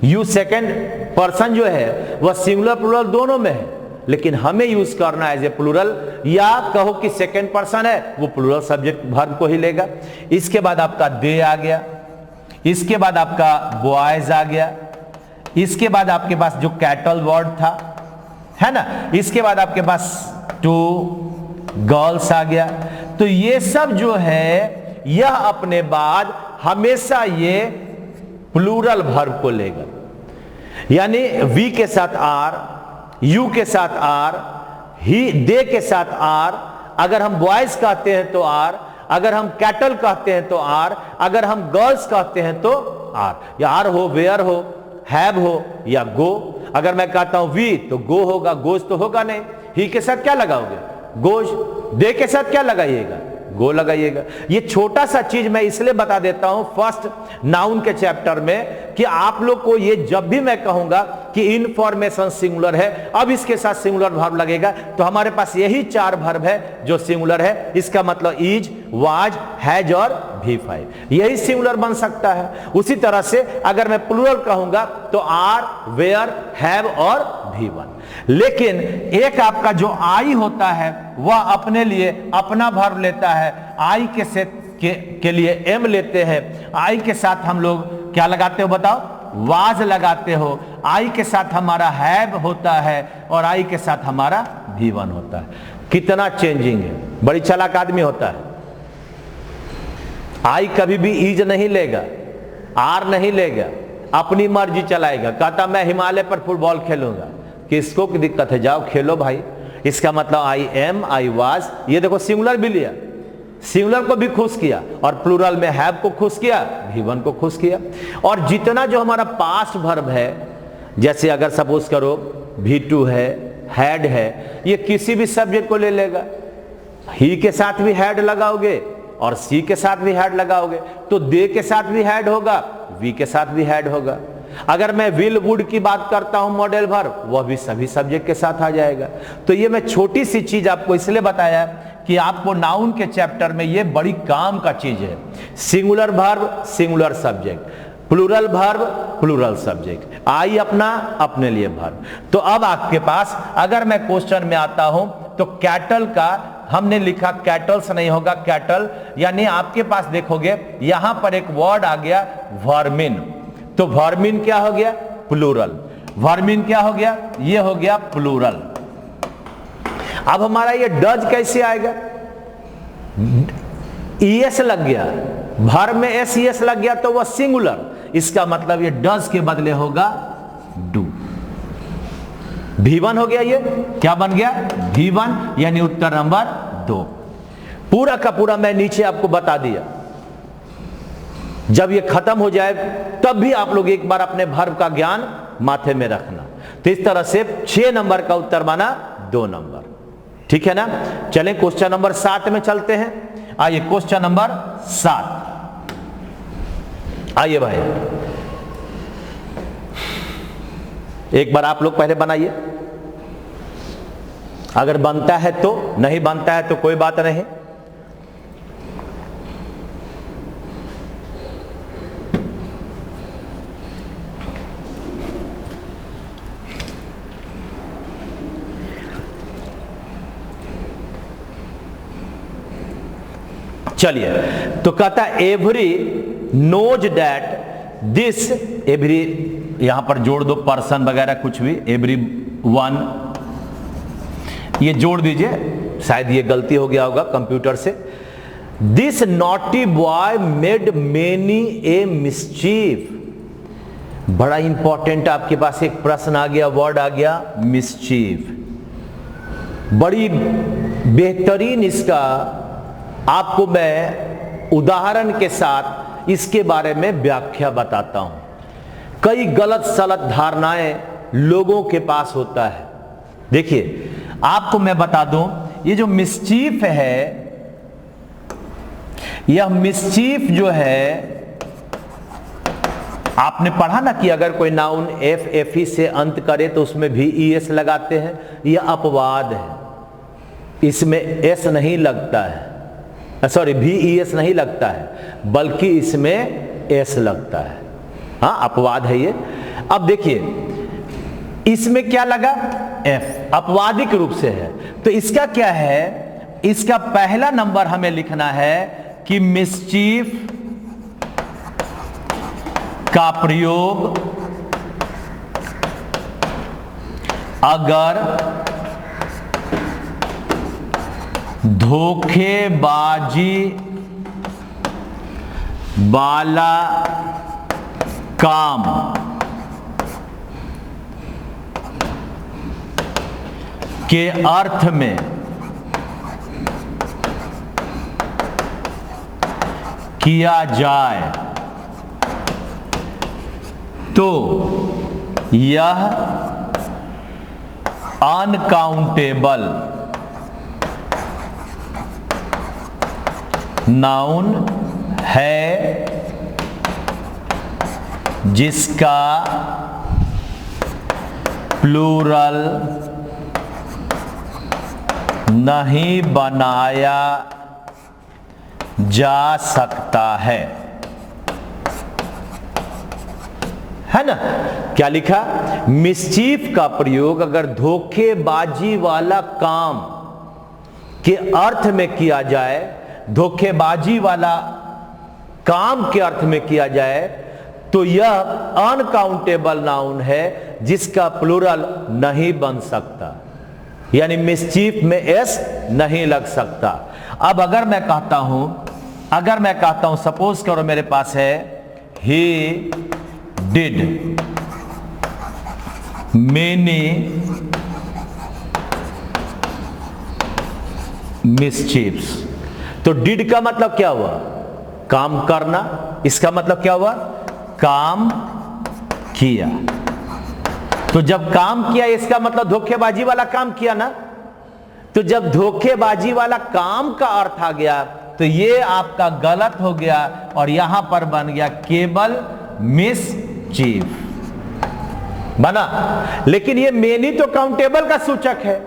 यू सेकंड पर्सन जो है वह सिंगुलर प्लूरल दोनों में है, लेकिन हमें यूज करना है एज ए प्लूरल। या कहो कि सेकंड पर्सन है वो प्लूरल सब्जेक्ट वर्ब को ही लेगा। इसके बाद आपका दे आ गया, इसके बाद आपका बॉयज आ गया, इसके बाद आपके पास जो कैटल वर्ड था, है ना, इसके बाद आपके पास 2 गर्ल्स आ गया। तो ये सब जो है यह अपने बाद हमेशा ये प्लूरल वर्ब को लेगा। यानी वी के साथ आर, यू के साथ आर, ही, दे के साथ आर, अगर हम बॉयज कहते हैं तो आर, अगर हम कैटल कहते हैं तो आर, अगर हम गर्ल्स कहते हैं तो आर, या आर हो, वेयर हो, हैव हो या गो। अगर मैं कहता हूं वी तो गो होगा, गोज तो होगा नहीं। ही के साथ क्या लगाओगे? गोज। दे के साथ क्या लगाइएगा? गो लगाइएगा। ये छोटा सा चीज मैं इसलिए बता देता हूं फर्स्ट नाउन के चैप्टर में कि आप लोग को ये जब भी मैं कहूंगा कि इनफॉर्मेशन सिंगुलर है, अब इसके साथ सिंगुलर वर्ब लगेगा, तो हमारे पास यही 4 वर्ब है जो सिंगुलर है। इसका मतलब इज, वाज, हैज और V5, यही सिंगुलर बन सकता है। उसी तरह से अगर मैं प्लूरल कहूंगा तो आर, वेयर, हैव और V1। लेकिन एक आपका जो आई होता है वह अपने लिए अपना वर्ब लेता है। आई के साथ के लिए एम लेते हैं। आई के साथ हम लोग क्या लगाते हो बताओ? वाज लगाते हो। आई के साथ हमारा हैव होता है और आई के साथ हमारा V1 होता है। कितना चेंजिंग है, बड़ी चालाक आदमी होता है। आई कभी भी ईज नहीं लेगा, आर नहीं लेगा, अपनी मर्जी चलाएगा। कहता मैं हिमालय पर फुटबॉल खेलूंगा, किसको की दिक्कत है? जाओ खेलो भाई। इसका मतलब आई एम, आई वाज, ये देखो सिंगुलर भी लिया, सिंगुलर को भी खुश किया और प्लूरल में हैव को खुश किया, V1 को खुश किया। और जितना जो हमारा पास्ट वर्ब है, जैसे अगर सपोज करो V2 है, हैड है, ये किसी भी सब्जेक्ट को ले लेगा। ही के साथ भी हैड लगाओगे और सी के साथ भी हैड लगाओगे तो दे के साथ भी हैड होगा, वी के साथ भी हैड होगा। अगर मैं विल वुड की बात करता हूं मॉडल वर्ब, वह भी सभी सब्जेक्ट के साथ आ जाएगा। तो ये मैं छोटी सी चीज आपको इसलिए बताया कि आपको नाउन के चैप्टर में ये बड़ी काम का चीज है। Singular verb, singular subject, plural verb, plural subject, आई अपना अपने लिए वर्ब। तो अब आपके पास अगर मैं क्वेश्चन में आता हूं तो कैटल का हमने लिखा, कैटल्स नहीं होगा, कैटल, यानी आपके पास देखोगे यहां पर एक वर्ड आ गया वर्मिन। तो वर्मिन क्या हो गया? प्लूरल। वर्मिन क्या हो गया? ये हो गया प्लूरल। अब हमारा ये डज कैसे आएगा? ईएस लग गया, वर्ब में एस ईएस लग गया तो वह सिंगुलर। इसका मतलब ये डज के बदले होगा डू। V1 हो गया, ये क्या बन गया? V1, यानी उत्तर नंबर 2। पूरा का पूरा मैं नीचे आपको बता दिया। जब ये खत्म हो जाए तब भी आप लोग एक बार अपने वर्ब का ज्ञान माथे में रखना। तो इस तरह से 6 नंबर का उत्तर बना 2 नंबर। ठीक है ना? चलें क्वेश्चन नंबर 7 में चलते हैं। आइए क्वेश्चन नंबर 7, आइए भाई, एक बार आप लोग पहले बनाइए। अगर बनता है तो, नहीं बनता है तो कोई बात नहीं। चलिए, तो कहता है every knows that this, every यहां पर जोड़ दो पर्सन वगैरह कुछ भी, एवरी वन ये जोड़ दीजिए, शायद ये गलती हो गया होगा कंप्यूटर से। This naughty boy made many A mischief. बड़ा इंपॉर्टेंट आपके पास एक प्रश्न आ गया, वर्ड आ गया मिस्चीफ। बड़ी बेहतरीन इसका आपको मैं उदाहरण के साथ इसके बारे में व्याख्या बताता हूं। कई गलत सलत धारणाएं लोगों के पास होता है। देखिए आपको मैं बता दूं, ये जो मिस्चीफ है, यह मिस्चीफ जो है, आपने पढ़ा ना कि अगर कोई नाउन एफ एफ ई से अंत करे तो उसमें भी ई एस लगाते हैं। यह अपवाद है, इसमें एस नहीं लगता है, सॉरी भी ई एस नहीं लगता है, बल्कि इसमें एस लगता है। हाँ, अपवाद है ये। अब देखिए इसमें क्या लगा? एफ, अपवादिक रूप से है। तो इसका क्या है? इसका पहला नंबर हमें लिखना है कि मिस्चीफ का प्रयोग अगर धोखेबाजी वाला काम के अर्थ में किया जाए तो यह अनकाउंटेबल नाउन है जिसका प्लूरल नहीं बनाया जा सकता है ना। क्या लिखा? मिसचीफ का प्रयोग अगर धोखेबाजी वाला काम के अर्थ में किया जाए, धोखेबाजी वाला काम के अर्थ में किया जाए तो यह अनकाउंटेबल नाउन है जिसका प्लूरल नहीं बन सकता, यानी मिसचीफ में एस नहीं लग सकता। अब अगर मैं कहता हूं सपोज करो मेरे पास है ही डिड मेनी मिसचीफ्स, तो डिड का मतलब क्या हुआ? काम करना। इसका मतलब क्या हुआ? काम किया। तो जब काम किया इसका मतलब धोखेबाजी वाला काम किया ना। तो जब धोखेबाजी वाला काम का अर्थ आ गया तो ये आपका गलत हो गया और यहां पर बन गया केवल मिसचीफ बना। लेकिन ये मेनी तो काउंटेबल का सूचक है,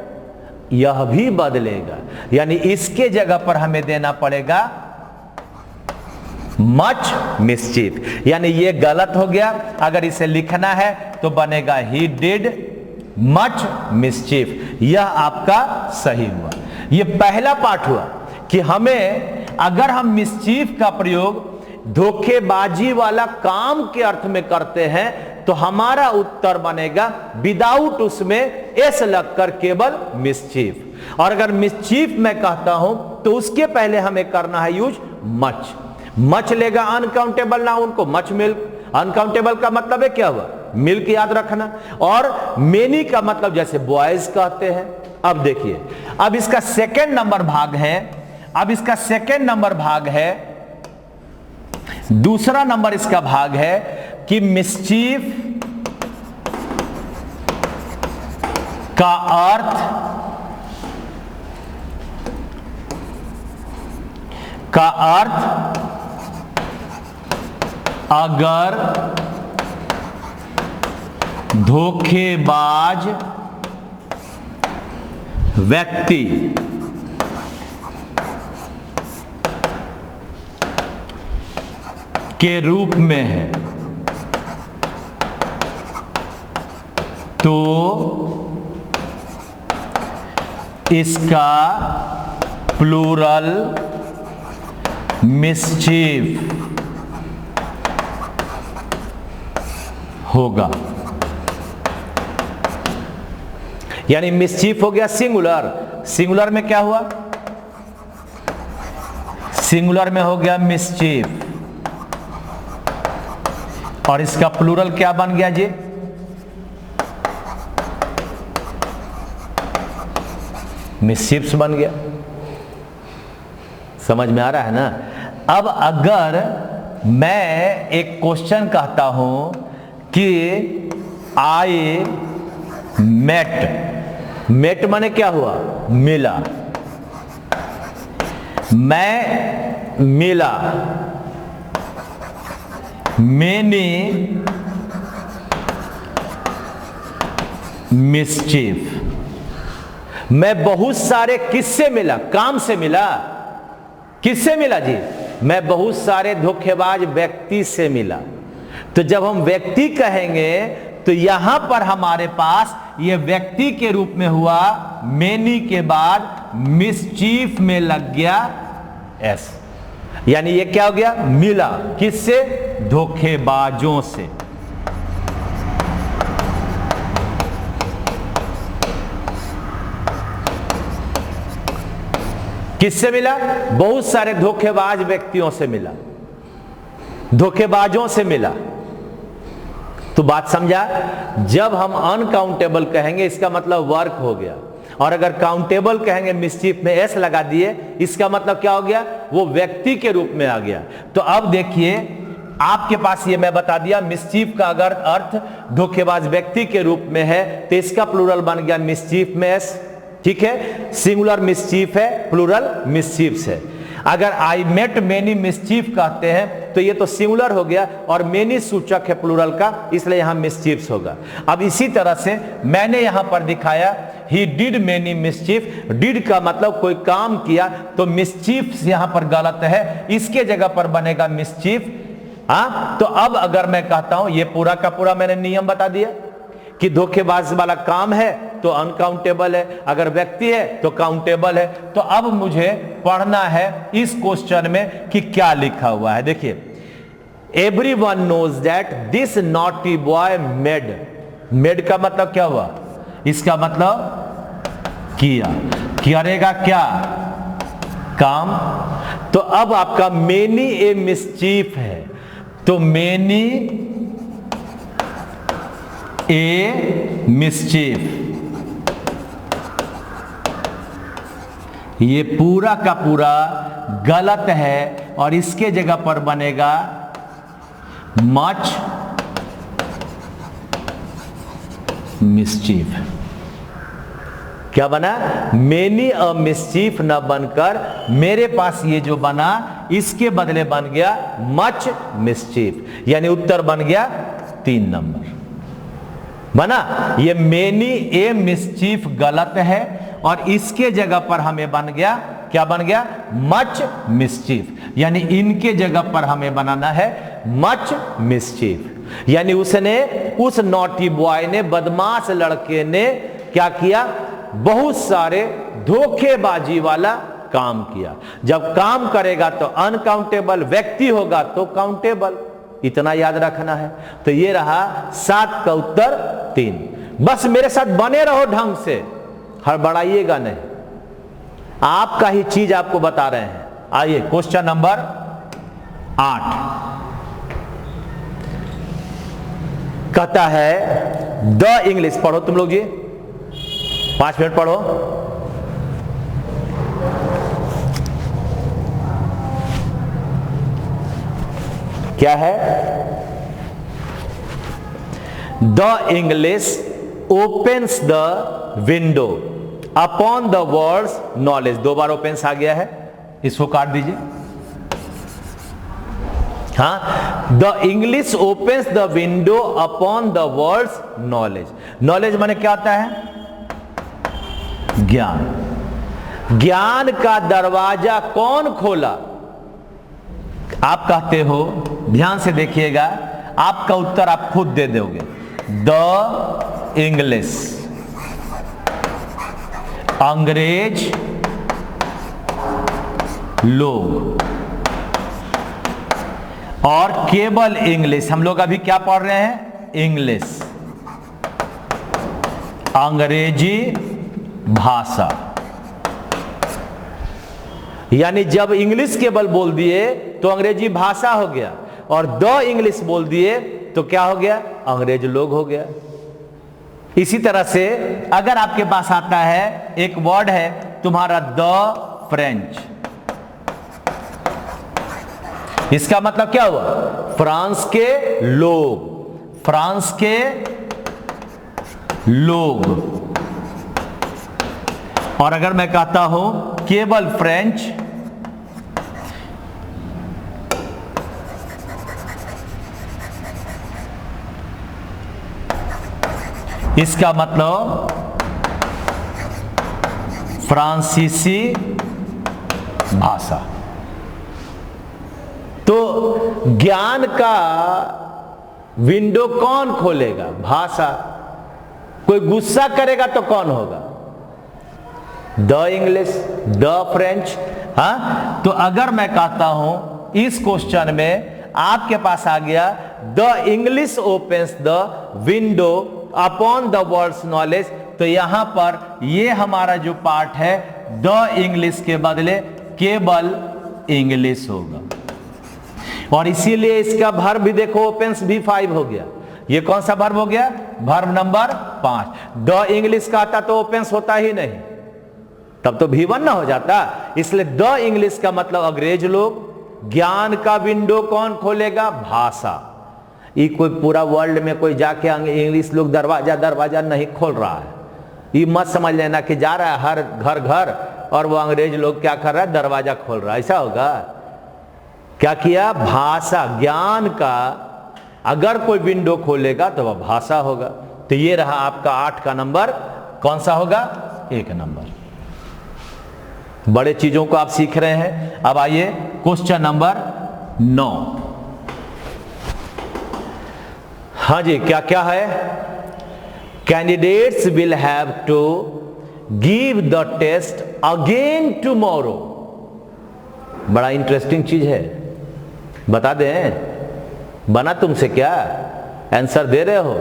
यह भी बदलेगा, यानी इसके जगह पर हमें देना पड़ेगा मच मिसचीफ, यानी ये गलत हो गया। अगर इसे लिखना है तो बनेगा ही डिड मच मिसचीफ, यह आपका सही हुआ। ये पहला पार्ट हुआ कि हमें अगर हम मिसचीफ का प्रयोग धोखेबाजी वाला काम के अर्थ में करते हैं तो हमारा उत्तर बनेगा विदाउट उसमें एस लगकर केवल मिसचीफ। और अगर मिसचीफ मैं कहता हूं तो उसके पहले हमें करना है यूज मच। मच लेगा अनकाउंटेबल नाउन को, मच मिल्क। अनकाउंटेबल का मतलब है क्या हुआ? मिल्क याद रखना। और मेनी का मतलब जैसे बॉयज कहते हैं। अब देखिए, अब इसका सेकंड नंबर भाग है, दूसरा नंबर इसका भाग है कि मिसचीफ का अर्थ अगर धोखेबाज व्यक्ति के रूप में है तो इसका प्लूरल मिसचीफ होगा। यानी मिसचीफ हो गया सिंगुलर। सिंगुलर में क्या हुआ? सिंगुलर में हो गया मिसचीफ और इसका प्लूरल क्या बन गया जी? मिसचीफ्स बन गया। समझ में आ रहा है ना? अब अगर मैं एक क्वेश्चन कहता हूं कि आई मेट माने क्या हुआ? मिला। मैं मिला। मैंने मिसचीफ। मैं बहुत सारे किससे मिला? काम से मिला। किससे मिला जी? मैं बहुत सारे धोखेबाज व्यक्ति से मिला। तो जब हम व्यक्ति कहेंगे तो यहां पर हमारे पास ये व्यक्ति के रूप में हुआ, मेनी के बाद मिसचीफ में लग गया एस, यानी ये क्या हो गया? मिला। किससे? धोखेबाजों से। किससे मिला? बहुत सारे धोखेबाज व्यक्तियों से मिला, धोखेबाजों से मिला। तो बात समझा? जब हम अनकाउंटेबल कहेंगे इसका मतलब वर्क हो गया, और अगर काउंटेबल कहेंगे मिसचीफ में एस लगा दिए, इसका मतलब क्या हो गया? वो व्यक्ति के रूप में आ गया। तो अब देखिए आपके पास ये मैं बता दिया, मिसचीफ का अगर अर्थ धोखेबाज व्यक्ति के रूप में है तो इसका प्लूरल बन गया मिसचीफ में एस, ठीक है। सिंगुलर मिसचीफ है, प्लूरल मिसचीफ्स है। अगर आई मेट मेनी मिसचीफ कहते हैं तो ये तो सिंगुलर हो गया और मेनी सूचक है प्लूरल का, इसलिए यहां मिसचीफ्स होगा। अब इसी तरह से मैंने यहां पर दिखाया he did many mischief, did का मतलब कोई काम किया, तो मिसचीफ यहां पर गलत है, इसके जगह पर बनेगा मिसचीफ। तो अब अगर मैं कहता हूं, ये पूरा का पूरा मैंने नियम बता दिया कि धोखेबाज वाला काम है तो अनकाउंटेबल है, अगर व्यक्ति है तो काउंटेबल है। तो अब मुझे पढ़ना है इस क्वेश्चन में कि क्या लिखा हुआ है। देखिए, everyone knows that this naughty boy made, made का मतलब क्या हुआ, इसका मतलब किया, करेगा क्या, काम। तो अब आपका मेनी ए मिसचीफ है, तो मेनी ए मिसचीफ, ये पूरा का पूरा गलत है और इसके जगह पर बनेगा मच मिसचीफ। क्या बना, मेनी अ मिसचीफ न बनकर मेरे पास ये जो बना इसके बदले बन गया मच मिसचीफ, यानी उत्तर बन गया 3 नंबर बना। ये मेनी ए मिसचीफ गलत है और इसके जगह पर हमें बन गया, क्या बन गया, मच मिसचीफ, यानी इनके जगह पर हमें बनाना है मच मिसचीफ। यानी उसने, उस नॉटी बॉय ने, बदमाश लड़के ने क्या किया, बहुत सारे धोखेबाजी वाला काम किया। जब काम करेगा तो अनकाउंटेबल, व्यक्ति होगा तो काउंटेबल, इतना याद रखना है। तो ये रहा 7 का उत्तर 3। बस मेरे साथ बने रहो ढंग से, हड़बड़ाइएगा नहीं, आपका ही चीज आपको बता रहे हैं। आइए क्वेश्चन नंबर 8 कहता है द इंग्लिश, पढ़ो तुम लोग जी, 5 मिनट पढ़ो। क्या है, the English opens the window upon the words knowledge, 2 बार ओपन्स आ गया है, इसको काट दीजिए। हाँ, the English opens the window upon the words knowledge. Knowledge माने क्या होता है, ज्ञान। ज्ञान का दरवाजा कौन खोला, आप कहते हो, ध्यान से देखिएगा, आपका उत्तर आप खुद दे दोगे। द इंग्लिश, अंग्रेज लोग, और केवल इंग्लिश, हम लोग अभी क्या पढ़ रहे हैं, इंग्लिश, अंग्रेजी भाषा। यानी जब इंग्लिश केवल बोल दिए तो अंग्रेजी भाषा हो गया, और द इंग्लिश बोल दिए तो क्या हो गया, अंग्रेज लोग हो गया। इसी तरह से अगर आपके पास आता है एक वर्ड है तुम्हारा द फ्रेंच, इसका मतलब क्या हुआ, फ्रांस के लोग, फ्रांस के लोग। और अगर मैं कहता हूं केवल फ्रेंच, इसका मतलब फ्रांसीसी भाषा। तो ज्ञान का विंडो कौन खोलेगा, भाषा। कोई गुस्सा करेगा तो कौन होगा, द इंग्लिश, द फ्रेंच। हाँ, तो अगर मैं कहता हूं इस क्वेश्चन में आपके पास आ गया the English opens the window upon the world's knowledge, तो यहां पर ये हमारा जो पार्ट है द इंग्लिश के बदले केवल इंग्लिश होगा। और इसीलिए इसका वर्ब भी देखो, ओपन्स भी 5 हो गया। ये कौन सा वर्ब हो गया, वर्ब नंबर 5। द इंग्लिश का आता तो ओपन्स होता ही नहीं, तब तो V1 ना हो जाता। इसलिए द इंग्लिश का मतलब अंग्रेज लोग। ज्ञान का विंडो कौन खोलेगा? भाषा। ये कोई पूरा वर्ल्ड में कोई जाके इंग्लिश लोग दरवाजा नहीं खोल रहा है। ये मत समझ लेना कि जा रहा है हर घर घर और वो अंग्रेज लोग क्या कर रहा है? दरवाजा खोल रहा है। ऐसा होगा? क्या किया? भाषा, ज्ञान का अगर कोई विंडो खोलेगा तो वह भाषा होगा। तो ये रहा आपका 8 का नंबर। कौन सा होगा? 1 नंबर। बड़े चीजों को आप सीख रहे हैं। अब आइए क्वेश्चन नंबर 9। हाँ जी, क्या क्या है? Candidates will have to give the test again tomorrow. बड़ा इंटरेस्टिंग चीज है, बता दें। बना तुमसे क्या? आंसर दे रहे हो?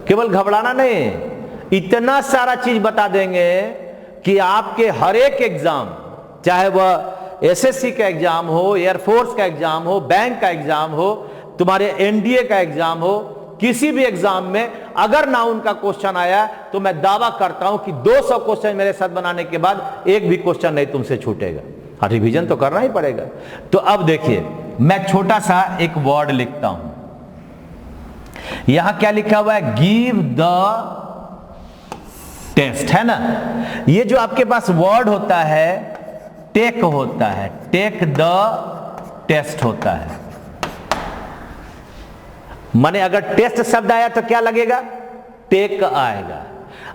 केवल घबराना नहीं, इतना सारा चीज बता देंगे कि आपके हर एक एग्जाम, चाहे वह एसएससी का एग्जाम हो, एयरफोर्स का एग्जाम हो, बैंक का एग्जाम हो, तुम्हारे एनडीए का एग्जाम हो, किसी भी एग्जाम में अगर ना उनका क्वेश्चन आया तो मैं दावा करता हूं कि 200 क्वेश्चन मेरे साथ बनाने के बाद एक भी क्वेश्चन नहीं तुमसे छूटेगा। हाँ, रिवीजन तो करना ही पड़ेगा। तो अब देखिए, मैं छोटा सा एक वर्ड लिखता हूं। यहां क्या लिखा हुआ है? गिव द टेस्ट, है ना? ये जो आपके पास वर्ड होता है टेक होता है, टेक द टेस्ट होता है। माने अगर टेस्ट शब्द आया तो क्या लगेगा? टेक आएगा।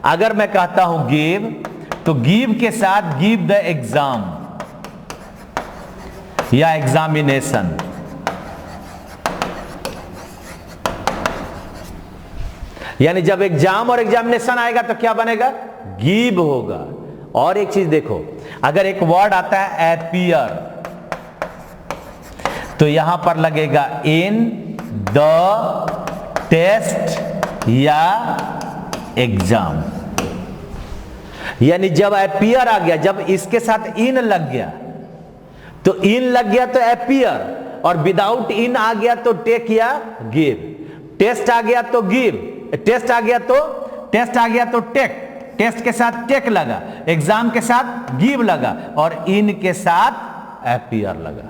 अगर मैं कहता हूं गिव, तो गिव के साथ गिव द एग्जाम या एग्जामिनेशन। यानी जब एग्जाम और एग्जामिनेशन आएगा तो क्या बनेगा? गिव होगा। और एक चीज देखो, अगर एक वर्ड आता है अपीयर, तो यहां पर लगेगा इन द टेस्ट या एग्जाम। यानी जब अपीयर आ गया, जब इसके साथ इन लग गया तो इन लग गया तो अपीयर, और विदाउट इन आ गया तो टेक या गिव। टेस्ट आ गया तो गिव, टेस्ट आ गया तो टेक, टेस्ट के साथ टेक लगा, एग्जाम के साथ गिव लगा, और इन के साथ अपीयर लगा।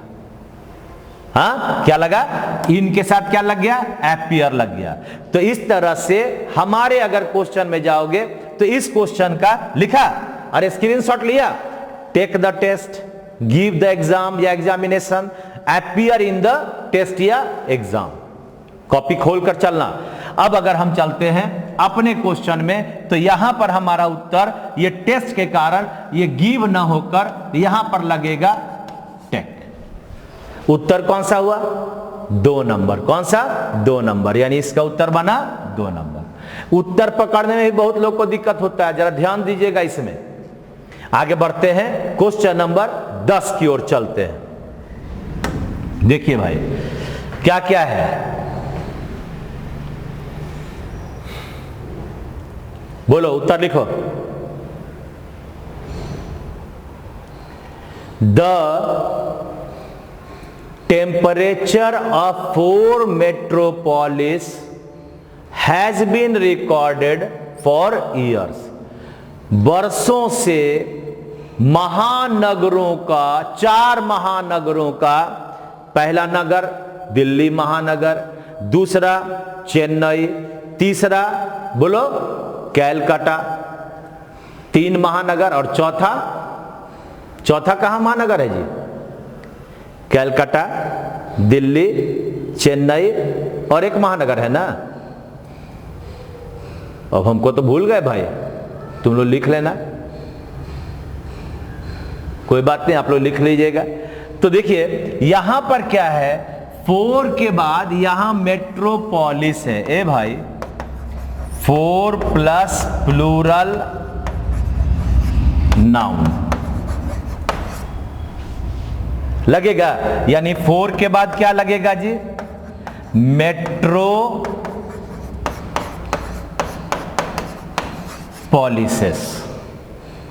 हाँ, क्या लगा? इनके साथ क्या लग गया? अपीयर लग गया। तो इस तरह से हमारे अगर क्वेश्चन में जाओगे तो इस क्वेश्चन का लिखा, अरे स्क्रीनशॉट लिया, take the test, give the exam या examination, appear in the test या एग्जाम। कॉपी खोलकर चलना। अब अगर हम चलते हैं अपने क्वेश्चन में, तो यहां पर हमारा उत्तर ये टेस्ट के कारण ये गिव ना होकर यहां पर लगेगा टेक। उत्तर कौन सा हुआ? 2 नंबर। कौन सा? 2 नंबर। यानी इसका उत्तर बना 2 नंबर। उत्तर पकड़ने में भी बहुत लोग को दिक्कत होता है, जरा ध्यान दीजिएगा इसमें। आगे बढ़ते हैं, क्वेश्चन नंबर 10 की ओर चलते हैं। देखिए भाई क्या क्या है, बोलो, उत्तर लिखो। The temperature of 4 metropolis has been recorded for years। वर्षों से महानगरों का, 4 महानगरों का, पहला नगर दिल्ली महानगर, दूसरा चेन्नई, तीसरा बोलो कैलकाटा, 3 महानगर, और चौथा कहां महानगर है जी? कैलकाटा, दिल्ली, चेन्नई, और एक महानगर है ना। अब हमको तो भूल गए भाई, तुम लोग लिख लेना, कोई बात नहीं, आप लोग लिख लीजिएगा। तो देखिए यहां पर क्या है, 4 के बाद यहां मेट्रोपोलिस है। ए भाई 4 प्लस प्लूरल नाउन लगेगा। यानी 4 के बाद क्या लगेगा जी? मेट्रोपोलिसेस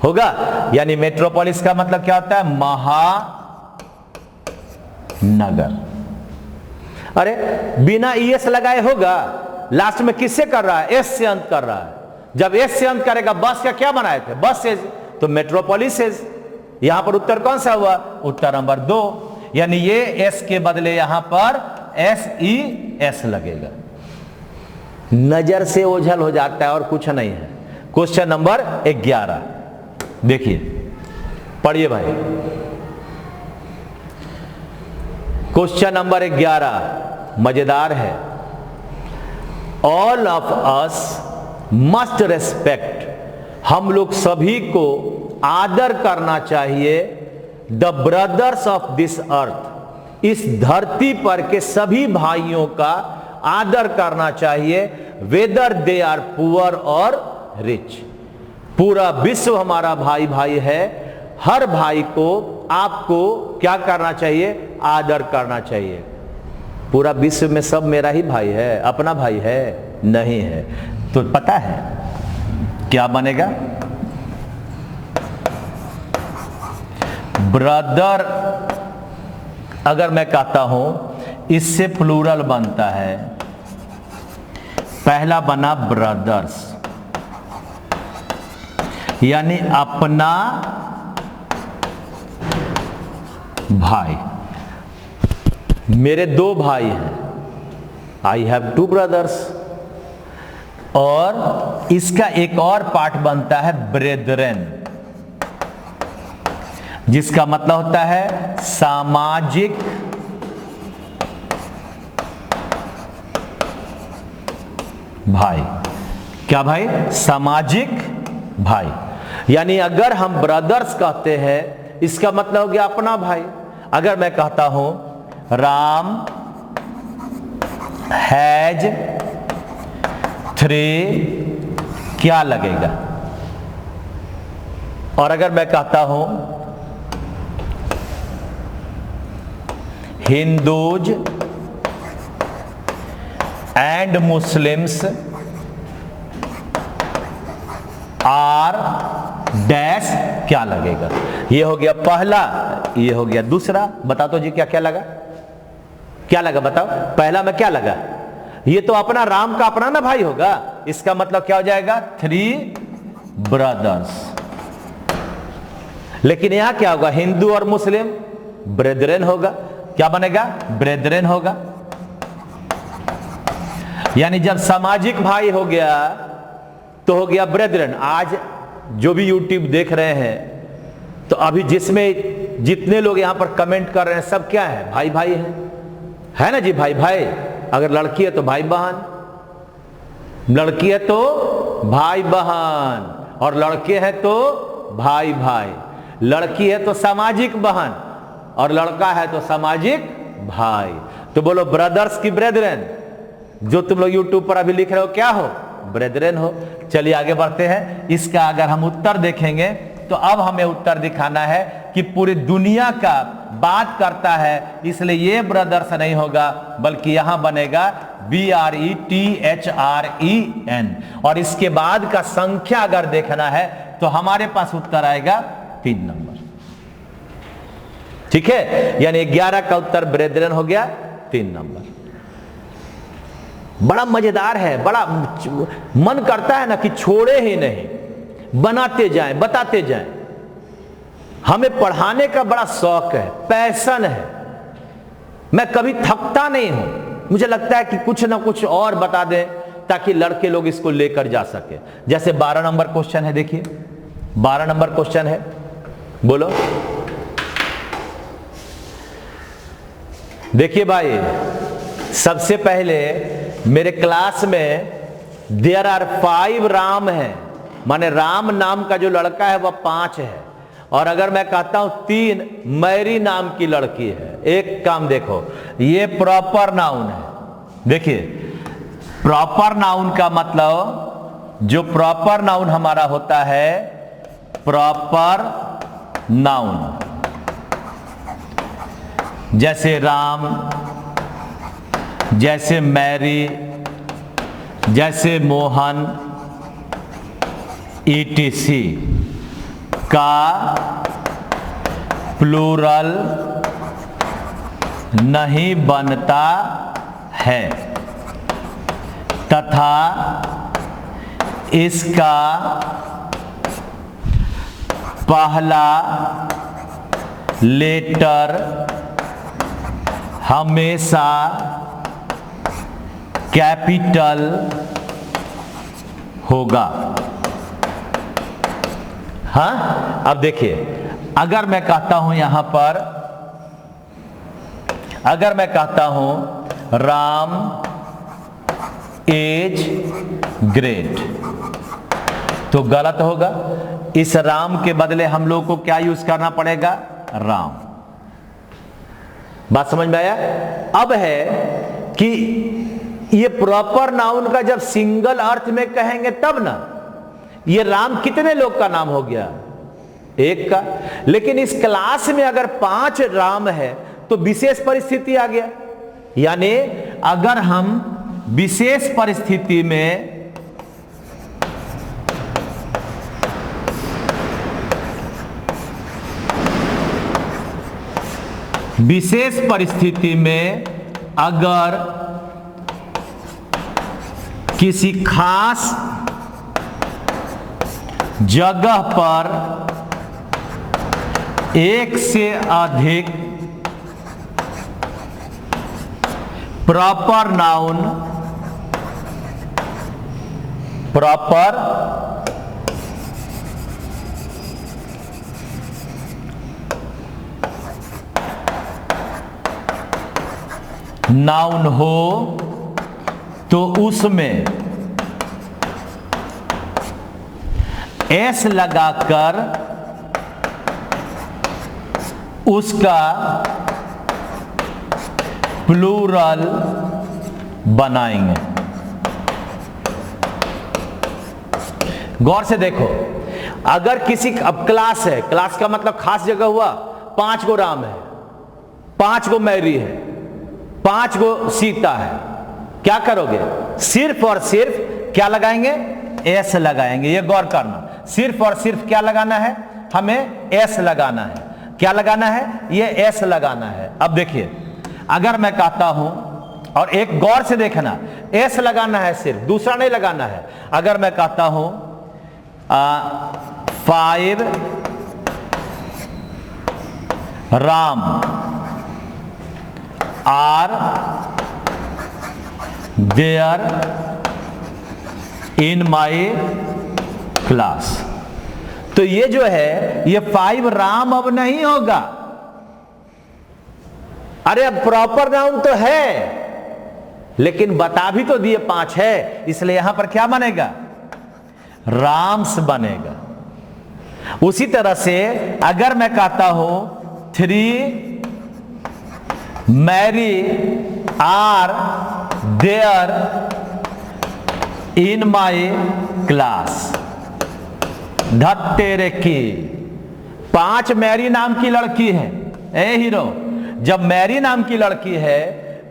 होगा। यानी मेट्रोपोलिस का मतलब क्या होता है? महानगर। अरे बिना ईएस लगाए होगा? लास्ट में किससे कर रहा है? एस से अंत कर रहा है। जब एस से अंत करेगा, बस का क्या बनाए थे? बस से तो मेट्रोपोलिसेस। यहां पर उत्तर कौन सा हुआ? उत्तर नंबर 2, यानी ये एस के बदले यहां पर SES लगेगा। नजर से ओझल हो जाता है और कुछ नहीं है। क्वेश्चन नंबर 11 देखिए, पढ़िए भाई। क्वेश्चन नंबर 11 मजेदार है। All of us must respect, हम लोग सभी को आदर करना चाहिए the brothers of this earth, इस धरती पर के सभी भाइयों का आदर करना चाहिए, वेदर दे आर पुअर और रिच। पूरा विश्व हमारा भाई भाई है, हर भाई को आपको क्या करना चाहिए? आदर करना चाहिए। पूरा विश्व में सब मेरा ही भाई है, अपना भाई है नहीं है। तो पता है क्या बनेगा? ब्रदर अगर मैं कहता हूं, इससे प्लूरल बनता है। पहला बना ब्रदर्स, यानी अपना भाई। मेरे 2 भाई हैं, आई हैव 2 ब्रदर्स। और इसका एक और पार्ट बनता है ब्रेदरेन, जिसका मतलब होता है सामाजिक भाई। क्या भाई? सामाजिक भाई। यानी अगर हम ब्रदर्स कहते हैं, इसका मतलब हो गया अपना भाई। अगर मैं कहता हूं राम हैज 3, क्या लगेगा? और अगर मैं कहता हूं Hindus and Muslims are dash, क्या लगेगा? ये हो गया पहला, ये हो गया दूसरा। बता तो जी क्या क्या लगा? क्या लगा बताओ? पहला में क्या लगा? ये तो अपना राम का अपना ना भाई होगा। इसका मतलब क्या हो जाएगा? 3 ब्रदर्स। लेकिन यहां क्या होगा? हिंदू और मुस्लिम ब्रेदरेन होगा। क्या बनेगा? ब्रेदरेन होगा। यानी जब सामाजिक भाई हो गया तो हो गया ब्रेदरेन। आज जो भी यूट्यूब देख रहे हैं, तो अभी जिसमें जितने लोग यहां पर कमेंट कर रहे हैं, सब क्या है? भाई भाई है ना जी? भाई भाई। अगर लड़की है तो भाई बहन, लड़की है तो भाई बहन, और लड़के हैं तो भाई भाई। लड़की है तो सामाजिक बहन, और लड़का है तो सामाजिक भाई। तो बोलो ब्रदर्स की ब्रेदरेन। जो तुम लोग यूट्यूब पर अभी लिख रहे हो, क्या हो? ब्रेदरेन हो। चलिए आगे बढ़ते हैं। इसका अगर हम उत्तर देखेंगे, तो अब हमें उत्तर दिखाना है कि पूरी दुनिया का बात करता है, इसलिए ये ब्रदर्स नहीं होगा, बल्कि यहां बनेगा BRETHREN। और इसके बाद का संख्या अगर देखना है, तो हमारे पास उत्तर आएगा 3 नंबर। ठीक है, यानी 11 का उत्तर ब्रेदरेन हो गया, 3 नंबर। बड़ा मजेदार है, बड़ा मन करता है ना कि छोड़े ही नहीं, बनाते जाएं, बताते जाएं। हमें पढ़ाने का बड़ा शौक है, पैशन है। मैं कभी थकता नहीं हूं। मुझे लगता है कि कुछ ना कुछ और बता दें ताकि लड़के लोग इसको लेकर जा सके। जैसे 12 नंबर क्वेश्चन है, देखिए 12 नंबर क्वेश्चन है, बोलो। देखिए भाई, सबसे पहले मेरे क्लास में देयर आर 5 राम है, माने राम नाम का जो लड़का है वह 5 है। और अगर मैं कहता हूं 3 मैरी नाम की लड़की है। एक काम देखो, ये प्रॉपर नाउन है। देखिए प्रॉपर नाउन का मतलब, जो प्रॉपर नाउन हमारा होता है, प्रॉपर नाउन, जैसे राम, जैसे मैरी, जैसे मोहन, ETC का प्लूरल नहीं बनता है तथा इसका पहला लेटर हमेशा कैपिटल होगा। हाँ, अब देखिए, अगर मैं कहता हूं यहां पर, अगर मैं कहता हूं राम इज ग्रेट, तो गलत होगा। इस राम के बदले हम लोग को क्या यूज करना पड़ेगा? राम। बात समझ में आया? अब है कि ये प्रॉपर नाउन का जब सिंगल अर्थ में कहेंगे तब ना, ये राम कितने लोग का नाम हो गया? एक का। लेकिन इस क्लास में अगर 5 राम है तो विशेष परिस्थिति आ गया। यानी अगर हम विशेष परिस्थिति में अगर किसी खास जगह पर एक से अधिक प्रॉपर नाउन हो तो उसमें एस लगाकर उसका प्लूरल बनाएंगे। गौर से देखो, अगर किसी, अब क्लास है, क्लास का मतलब खास जगह हुआ, 5 गो राम है, 5 गो मैरी है, 5 गो सीता है, क्या करोगे? सिर्फ और सिर्फ क्या लगाएंगे? एस लगाएंगे। ये गौर करना, सिर्फ और सिर्फ क्या लगाना है? हमें एस लगाना है। क्या लगाना है? ये एस लगाना है। अब देखिए, अगर मैं कहता हूं, और एक गौर से देखना, एस लगाना है सिर्फ, दूसरा नहीं लगाना है। अगर मैं कहता हूं 5 Ram are there in my class, तो ये जो है, ये 5 राम अब नहीं होगा। अरे अब प्रॉपर नाउन तो है, लेकिन बता भी तो दिए 5 है, इसलिए यहां पर क्या बनेगा? राम्स बनेगा। उसी तरह से अगर मैं कहता हूं 3 Mary are there in my class, धत्तेरे की 5 मैरी नाम की लड़की है। ए हीरो, जब मैरी नाम की लड़की है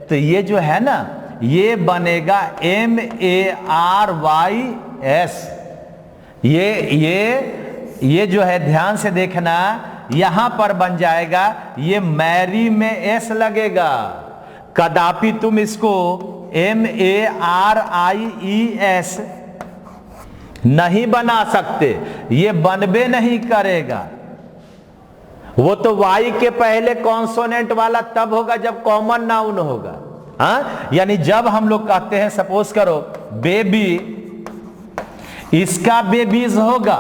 तो ये जो है ना, ये बनेगा MARYS। ये जो है, ध्यान से देखना, यहां पर बन जाएगा, ये मैरी में एस लगेगा। कदापि तुम इसको MARIES नहीं बना सकते, ये बनबे नहीं करेगा। वो तो वाई के पहले कॉन्सोनेंट वाला तब होगा जब कॉमन नाउन होगा। हाँ, यानी जब हम लोग कहते हैं, सपोज करो बेबी, इसका बेबीज होगा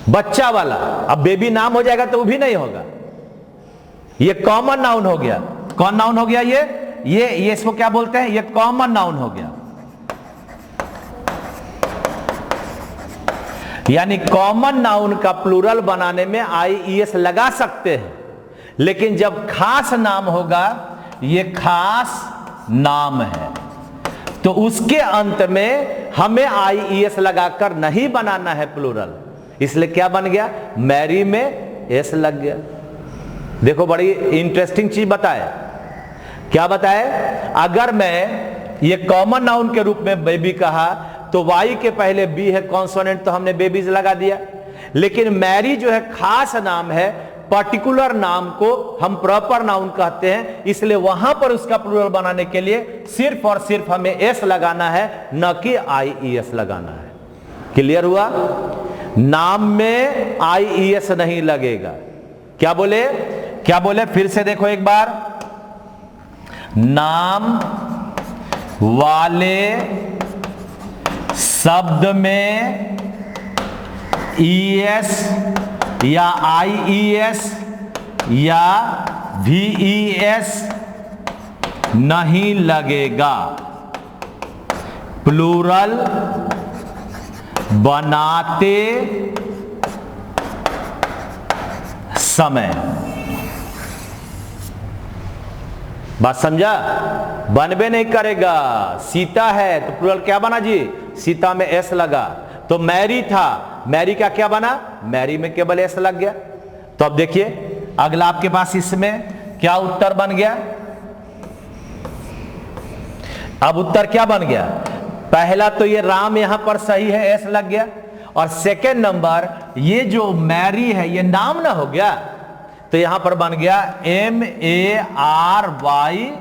बच्चा वाला, अब बेबी नाम हो जाएगा तो वो भी नहीं होगा। ये कॉमन नाउन हो गया। कौन नाउन हो गया? ये इसको क्या बोलते हैं? ये कॉमन नाउन हो गया। यानी कॉमन नाउन का प्लूरल बनाने में IES लगा सकते हैं, लेकिन जब खास नाम होगा, ये खास नाम है, तो उसके अंत में हमें IES लगाकर नहीं बनाना है प्लूरल। इसलिए क्या बन गया? मैरी में एस लग गया। देखो, बड़ी इंटरेस्टिंग चीज बताए। क्या बताए? अगर मैं ये कॉमन नाउन के रूप में बेबी कहा तो वाई के पहले बी है कॉन्सोनेंट, तो हमने बेबीज लगा दिया। लेकिन मैरी जो है खास नाम है, पर्टिकुलर नाम को हम प्रॉपर नाउन कहते हैं, इसलिए वहां पर उसका प्लूरल बनाने के लिए सिर्फ और सिर्फ हमें एस लगाना है, न कि IES लगाना है। क्लियर हुआ? नाम में IES नहीं लगेगा। क्या बोले? क्या बोले? फिर से देखो एक बार। नाम वाले शब्द में ES या IES या VES नहीं लगेगा। प्लूरल बनाते समय। बात समझा? बनबे नहीं करेगा। सीता है तो प्लूरल क्या बना जी? सीता में S लगा। तो मैरी था, मैरी का क्या बना? मैरी में केवल S लग गया। तो अब देखिए अगला आपके पास इसमें क्या उत्तर बन गया? अब उत्तर क्या बन गया? पहला तो ये राम यहां पर सही है, S लग गया। और सेकेंड नंबर ये जो मैरी है ये नाम ना हो गया, तो यहां पर बन गया MARYS।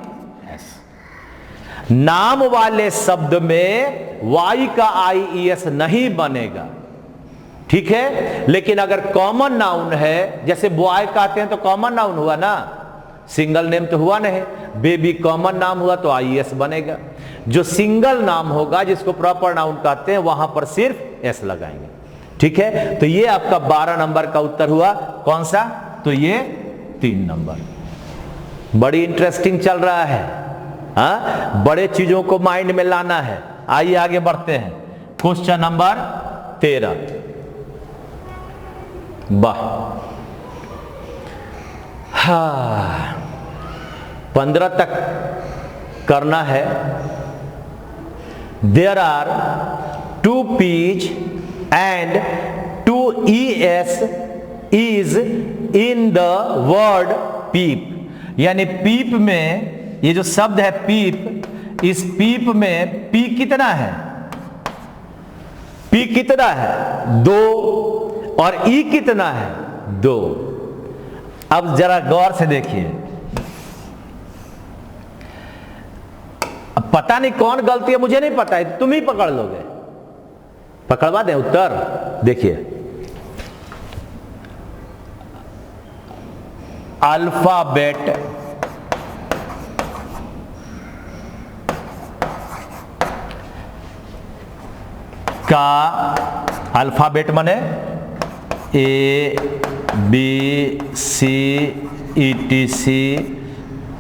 नाम वाले शब्द में Y का IES नहीं बनेगा, ठीक है। लेकिन अगर कॉमन नाउन है, जैसे बॉय कहते हैं तो कॉमन नाउन हुआ ना, सिंगल नेम तो हुआ नहीं। बेबी कॉमन नाम हुआ तो IES बनेगा। जो सिंगल नाम होगा जिसको प्रॉपर नाउन कहते हैं वहां पर सिर्फ S लगाएंगे, ठीक है। तो ये आपका 12 नंबर का उत्तर हुआ। कौन सा? तो ये 3 नंबर। बड़ी इंटरेस्टिंग चल रहा है, हाँ? बड़े चीजों को माइंड में लाना है। आइए आगे बढ़ते हैं। Question number 13। वाह, हाँ, 15 तक करना है। There are 2 P's and 2 ES is in the word peep। यानी पीप में ये जो शब्द है पीप, इस पीप में P कितना है? P कितना है? 2। और E कितना है? 2। अब जरा गौर से देखिए। अब पता नहीं कौन गलती है, मुझे नहीं पता है, तुम ही पकड़ लोगे। पकड़वा दें उत्तर। देखिए, अल्फाबेट का, अल्फाबेट माने ABCETC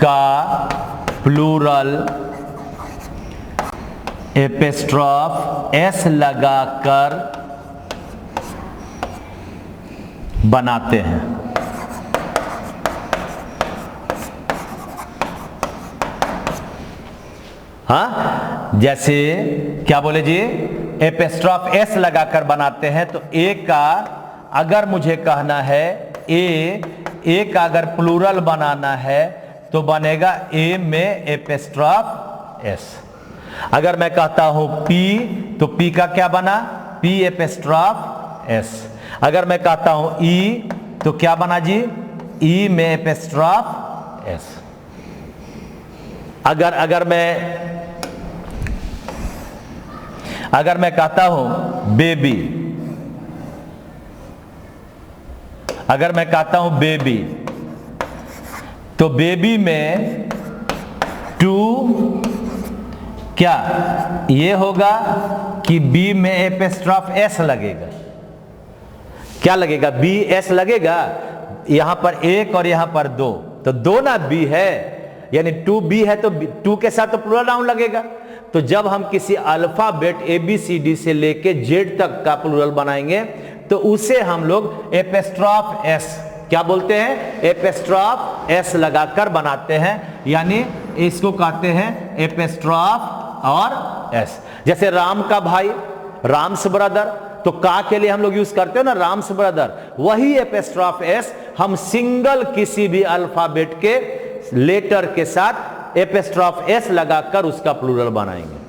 का प्लूरल एपिस्ट्रॉफ S लगाकर बनाते हैं। हाँ, जैसे क्या बोले जी? एपिस्ट्रॉफ S लगाकर बनाते हैं। तो A का अगर मुझे कहना है A का अगर प्लूरल बनाना है तो बनेगा A में एपिस्ट्रॉफ S। अगर मैं कहता हूं P तो P का क्या बना? P एपिस्ट्रॉफ S। अगर मैं कहता हूं E तो क्या बना जी? E में एपिस्ट्रॉफ S। अगर मैं कहता हूं बेबी, अगर मैं कहता हूं बेबी तो बेबी में 2 क्या ये होगा कि B में एपिस्ट्रॉफ S लगेगा। क्या लगेगा? BS लगेगा। यहां पर 1 और यहां पर 2, तो 2 ना B है, यानी 2B है तो 2 के साथ तो प्लूरल नाउन लगेगा। तो जब हम किसी अल्फाबेट ABCD से लेके Z तक का प्लूरल बनाएंगे तो उसे हम लोग एपिस्ट्रॉफ S, क्या बोलते हैं? एपिस्ट्रॉफ S लगाकर बनाते हैं, यानी इसको कहते हैं एपिस्ट्रॉफ और S। जैसे राम का भाई, राम्स ब्रदर, तो का के लिए हम लोग यूज करते हो ना राम्स ब्रदर, वही एपिस्ट्रॉफ S हम सिंगल किसी भी अल्फाबेट के लेटर के साथ एपिस्ट्रॉफ S लगाकर उसका प्लूरल बनाएंगे।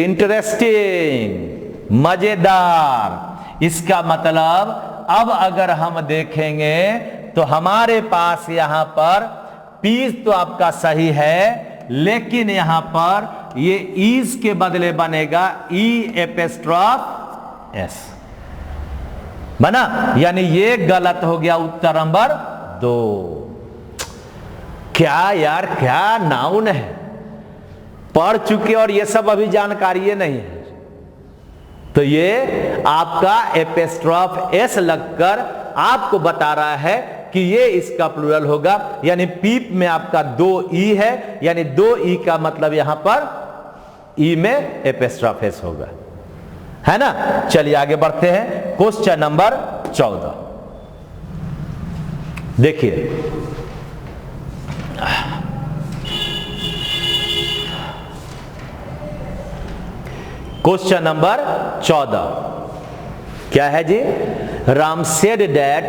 इंटरेस्टिंग, मजेदार। इसका मतलब अब अगर हम देखेंगे तो हमारे पास यहां पर पीस तो आपका सही है, लेकिन यहां पर ये इज के बदले बनेगा ई एपिस्ट्रॉफ एस बना, यानी ये गलत हो गया उत्तर नंबर 2। क्या यार, क्या नाउन है, पढ़ चुके और ये सब अभी जानकारी नहीं है। तो ये आपका एपिस्ट्रॉफ एस लगकर आपको बता रहा है कि ये इसका प्लूरल होगा, यानी पीप में आपका 2 ई है, यानी 2 ई का मतलब यहां पर ई में एपिस्ट्रॉफ एस होगा, है ना। चलिए आगे बढ़ते हैं। क्वेश्चन नंबर 14 देखिए, क्वेश्चन नंबर 14 क्या है जी? Ram said that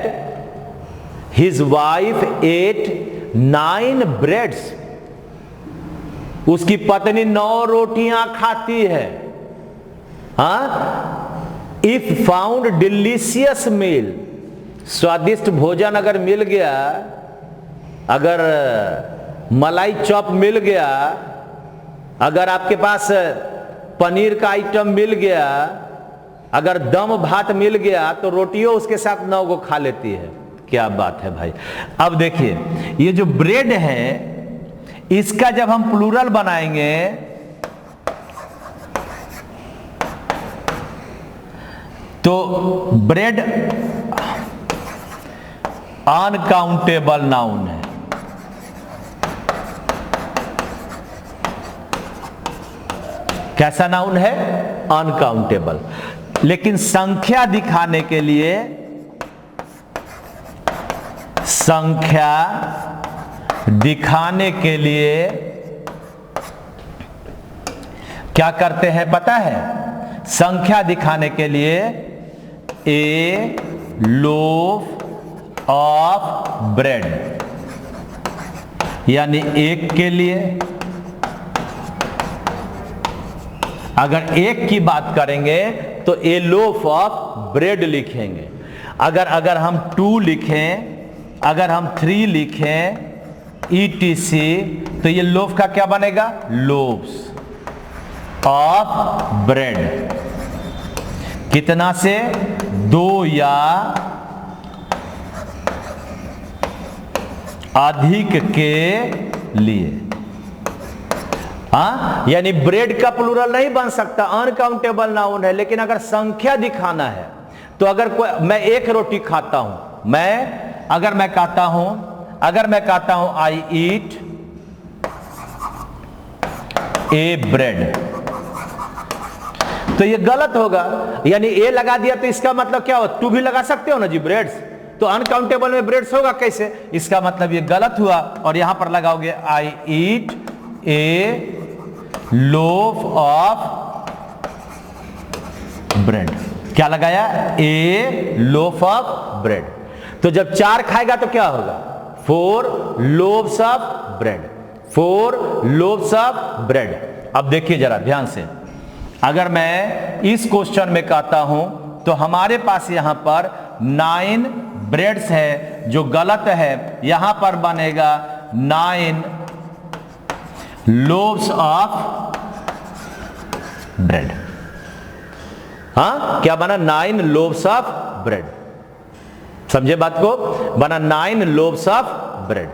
his wife ate 9 breads. उसकी पत्नी 9 रोटियां खाती है। इफ फाउंड डिलीशियस मील, स्वादिष्ट भोजन अगर मिल गया, अगर मलाई चॉप मिल गया, अगर आपके पास पनीर का आइटम मिल गया, अगर दम भात मिल गया, तो रोटियों उसके साथ 9 को खा लेती है। क्या बात है भाई। अब देखिए, ये जो ब्रेड है इसका जब हम प्लूरल बनाएंगे तो ब्रेड अनकाउंटेबल नाउन है। कैसा नाउन है? अनकाउंटेबल। लेकिन संख्या दिखाने के लिए, संख्या दिखाने के लिए क्या करते हैं पता है? संख्या दिखाने के लिए ए लोफ ऑफ ब्रेड, यानी एक के लिए अगर एक की बात करेंगे तो ए लोफ ऑफ ब्रेड लिखेंगे। अगर हम 2 लिखें, अगर हम 3 लिखें ETC, तो ये लोफ का क्या बनेगा? लोफ्स ऑफ ब्रेड। कितना से? 2 या अधिक के लिए। यानी ब्रेड का प्लूरल नहीं बन सकता, अनकाउंटेबल नाउन है। लेकिन अगर संख्या दिखाना है तो अगर मैं 1 रोटी खाता हूं, अगर मैं कहता हूं आई ईट ए ब्रेड, तो ये गलत होगा। यानी ए लगा दिया तो इसका मतलब क्या हो? 2 भी लगा सकते हो ना जी, ब्रेड्स। तो अनकाउंटेबल में ब्रेड्स होगा कैसे? इसका मतलब ये गलत हुआ। और यहां पर लगाओगे आई ईट ए लोफ ऑफ ब्रेड। क्या लगाया? ए लोफ ऑफ ब्रेड। तो जब 4 खाएगा तो क्या होगा? 4 loaves of bread, 4 loaves of bread. अब देखिए जरा ध्यान से, अगर मैं इस क्वेश्चन में कहता हूं तो हमारे पास यहां पर 9 ब्रेड्स है, जो गलत है। यहां पर बनेगा 9 लोव्स ऑफ ब्रेड। क्या बना? 9 लोव्स ऑफ ब्रेड। समझे बात को? बना 9 लोव्स ऑफ ब्रेड।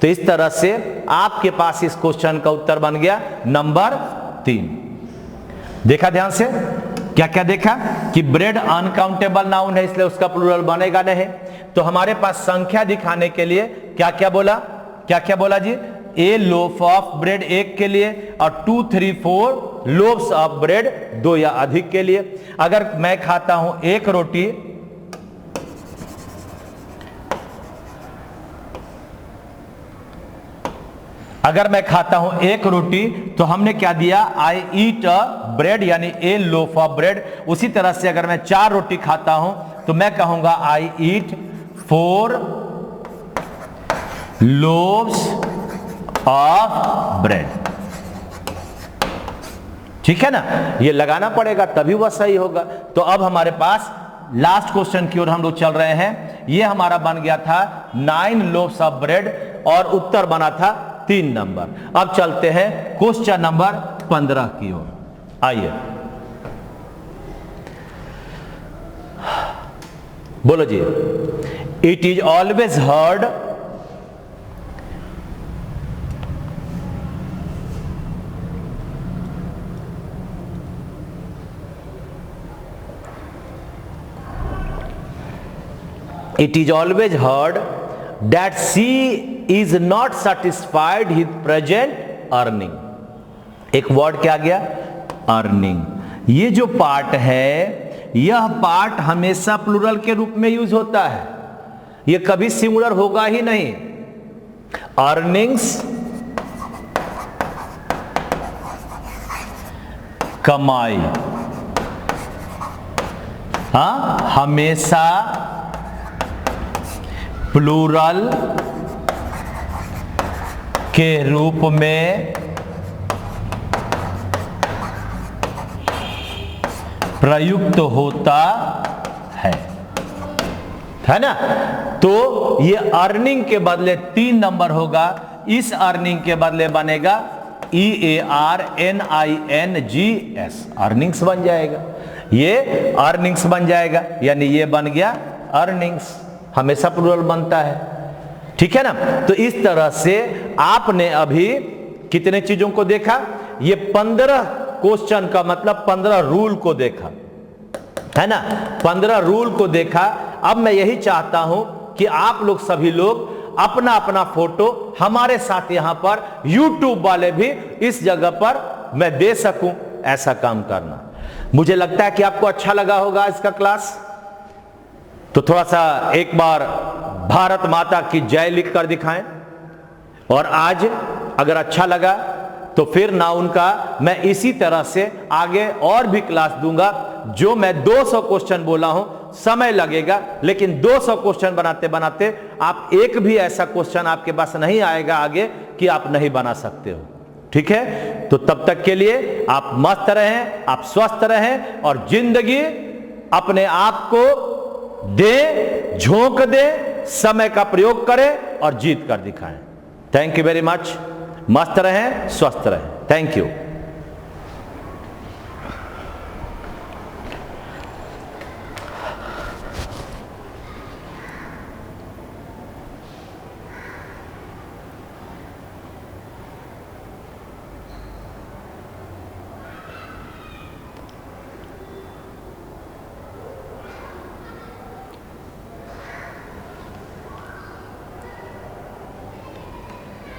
तो इस तरह से आपके पास इस क्वेश्चन का उत्तर बन गया नंबर 3। देखा ध्यान से, क्या क्या देखा कि ब्रेड अनकाउंटेबल नाउन है, इसलिए उसका प्लूरल बनेगा नहीं। तो हमारे पास संख्या दिखाने के लिए क्या क्या बोला जी? ए लोफ ऑफ ब्रेड 1 के लिए, और 2, 3, 4 लोफ्स ऑफ ब्रेड 2 या अधिक के लिए। अगर मैं खाता हूं 1 रोटी, तो हमने क्या दिया? आई ईट अ ब्रेड, यानी ए लोफ ऑफ ब्रेड। उसी तरह से अगर मैं 4 रोटी खाता हूं तो मैं कहूंगा आई ईट 4 लोव्स ऑफ ब्रेड। ठीक है ना? ये लगाना पड़ेगा तभी वह सही होगा। तो अब हमारे पास लास्ट क्वेश्चन की ओर हम लोग चल रहे हैं। ये हमारा बन गया था 9 लोव्स ऑफ ब्रेड और उत्तर बना था 3 नंबर। अब चलते हैं क्वेश्चन नंबर 15 की ओर। आइए बोलो जी। It is always heard It is always heard that she is not satisfied with present earning। एक वर्ड क्या गया? अर्निंग। ये जो पार्ट है, यह पार्ट हमेशा प्लूरल के रूप में यूज होता है, ये कभी सिंगुलर होगा ही नहीं। अर्निंग्स कमाई, हमेशा प्लूरल के रूप में प्रयुक्त होता है ना। तो ये अर्निंग के बदले 3 नंबर होगा, इस अर्निंग के बदले बनेगा EARNINGS, अर्निंग्स बन जाएगा। ये अर्निंग्स बन जाएगा, यानी ये बन गया अर्निंग्स, हमेशा प्लूरल बनता है, ठीक है ना। तो इस तरह से आपने अभी कितने चीजों को देखा? ये 15 क्वेश्चन का मतलब 15 रूल को देखा, है ना, 15 रूल को देखा। अब मैं यही चाहता हूं कि आप लोग सभी लोग अपना अपना फोटो हमारे साथ यहां पर YouTube वाले भी इस जगह पर मैं दे सकूं, ऐसा काम करना। मुझे लगता है कि आपको अच्छा लगा होगा इसका क्लास। तो थोड़ा सा एक बार भारत माता की जय लिख कर दिखाएं। और आज अगर अच्छा लगा तो फिर ना उनका मैं इसी तरह से आगे और भी क्लास दूंगा। जो मैं 200 क्वेश्चन बोला हूं, समय लगेगा, लेकिन 200 क्वेश्चन बनाते बनाते आप एक भी ऐसा क्वेश्चन आपके पास नहीं आएगा आगे कि आप नहीं बना सकते हो, ठीक है। तो तब तक के लिए आप मस्त रहें, आप स्वस्थ रहें और जिंदगी अपने आप को दे, झोंक दे, समय का प्रयोग करें और जीत कर दिखाएं। Thank you very much. मस्त रहें, स्वस्थ रहें। Thank you.